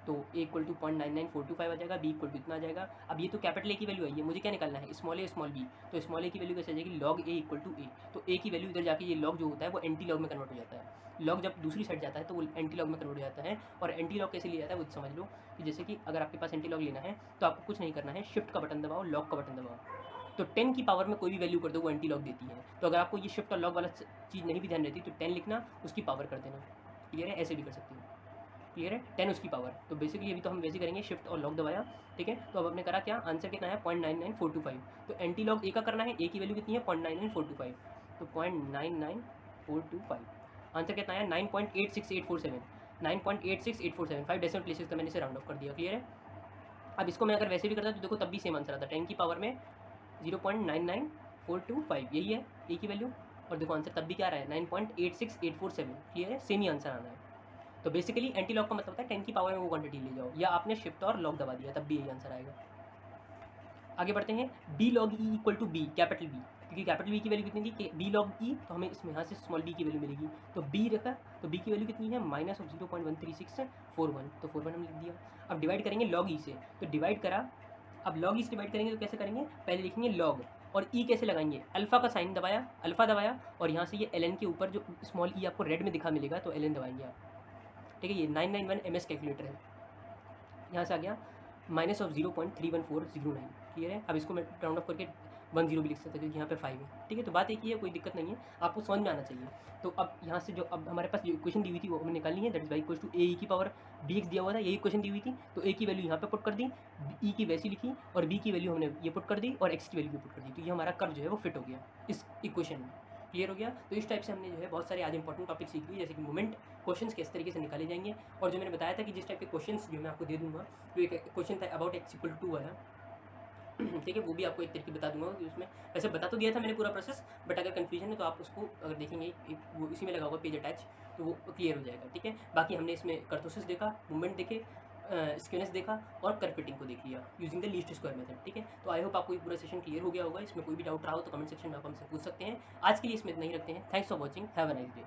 तो a इक्वल टू 0.99425 आ जाएगा, b इक्वल टू इतना आ जाएगा। अब ये तो कैपिटल ए की वैल्यू आई है, मुझे क्या निकालना है, स्मॉल ए स्मॉल बी। तो स्मॉल ए की वैल्यू कैसे आ जाएगी, लॉग ए इक्वल टू ए। तो ए की वैल्यू इधर जाके ये लॉग जो होता है वो एंटी लॉग में कन्वर्ट हो जाता है। लॉग जब दूसरी साइड जाता है तो वो एंटी लॉग में कन्वर्ट हो जाता है। और एंटी लॉग कैसे लिया जाता है वो समझ लो, कि जैसे कि अगर आपके पास एंटी लॉग लेना है तो आपको कुछ नहीं करना है, शिफ्ट का बटन दबाओ, लॉग का बटन दबाओ, तो 10 की पावर में कोई भी वैल्यू कर दो वो एंटी लॉग देती है। तो अगर आपको ये शिफ्ट और लॉग वाला चीज़ नहीं भी ध्यान रहती तो 10 लिखना, उसकी पावर कर देना। क्लियर है? ऐसे भी कर सकते हो। क्लियर है? 10 उसकी पावर। तो बेसिकली अभी तो हम वैसे करेंगे, शिफ्ट और लॉग दबाया, ठीक है। तो अब आपने करा क्या, आंसर कितना है 0.99425। तो एंटी लॉग ए का करना है, ए की वैल्यू कितनी है 0.99425, तो 0.99425। आंसर कितना है 9.86847, 9.86847, 5 डेसिमल प्लेसेस का मैंने इसे राउंड ऑफ कर दिया। क्लियर है? अब इसको मैं अगर वैसे भी करता तो देखो तब भी सेम आंसर आता, 10 की पावर में 0.99425, यही है ए की वैल्यू। और देखो आंसर तब भी क्या आ रहा है 9.86847। क्लियर है? सेम ही आंसर आना है। तो बेसिकली एंटी लॉग का मतलब होता है 10 की पावर में वो क्वांटिटी ले जाओ, या आपने शिफ्ट और लॉग दबा दिया, तब भी यही आंसर आएगा। आगे बढ़ते हैं, b log e equal to b, capital b, क्योंकि कैपिटल बी की वैल्यू कितनी थी, बी लॉग ई, तो हमें इसमें यहाँ से स्मॉल बी की वैल्यू मिलेगी। तो बी रखा, तो बी की वैल्यू कितनी है -0.13641, तो 41 हम लिख दिया। अब डिवाइड करेंगे लॉग ई से, तो डिवाइड करा, अब लॉग ई से डिवाइड करेंगे तो कैसे करेंगे, पहले लिखेंगे लॉग, और ई कैसे लगाएंगे, अल्फा का साइन दबाया, अल्फा दबाया, और यहाँ से ये एल के ऊपर जो स्मॉल ई आपको रेड में दिखा मिलेगा तो एल दबाएंगे आप। ठीक है, ये 991 MS कैलकुलेटर है, यहाँ से आ गया -0.31409। क्लियर है? अब इसको मैं राउंड ऑफ करके 10 भी लिख सकता हूँ, क्योंकि यहाँ पे 5 है। ठीक है, तो बात एक ही है, कोई दिक्कत नहीं है, आपको समझ में आना चाहिए। तो अब यहाँ से जो अब हमारे पास जो इक्वेशन दी हुई थी वो हमने निकालनी है, that is y equal to a की पावर बी एक्स दिया हुआ था, यही इक्वेशन दी हुई थी। तो ए की वैल्यू यहाँ पे पुट कर दी, ई की वैसी लिखी, और बी की वैल्यू हमने ये पुट कर दी, और एक्स की वैल्यू पुट कर दी, तो ये हमारा कर्व जो है वो फिट हो गया इस इक्वेशन में। क्लियर हो गया? तो इस टाइप से हमने जो है बहुत सारे आज इंपॉर्टेंट टॉपिक सीख लिए, जैसे कि मोमेंट क्वेश्चंस किस तरीके से निकाले जाएंगे, और जो मैंने बताया था कि जिस टाइप के क्वेश्चंस जो मैं आपको दे दूंगा, जो एक क्वेश्चन था अबाउट x इक्वल टू वाला, ठीक है, वो भी आपको एक तरीके बता दूंगा कि उसमें वैसे बता तो दिया था मैंने पूरा प्रोसेस, बट अगर कन्फ्यूजन है तो आप उसको अगर देखेंगे वो इसी में लगा होगा पेज अटैच, तो वो क्लियर हो जाएगा। ठीक है, बाकी हमने इसमें कर्टोसिस देखा, मूवमेंट देखे, स्क्यूनेस देखा और कर्व फिटिंग को देख लिया using the least square method. ठीक है, तो आई होप आपको ये पूरा सेशन क्लियर हो गया होगा। इसमें कोई भी डाउट रहा हो तो कमेंट सेक्शन में आप हमसे पूछ सकते हैं। आज के लिए इसमें इतना ही रखते हैं। Thanks for watching, have a nice day.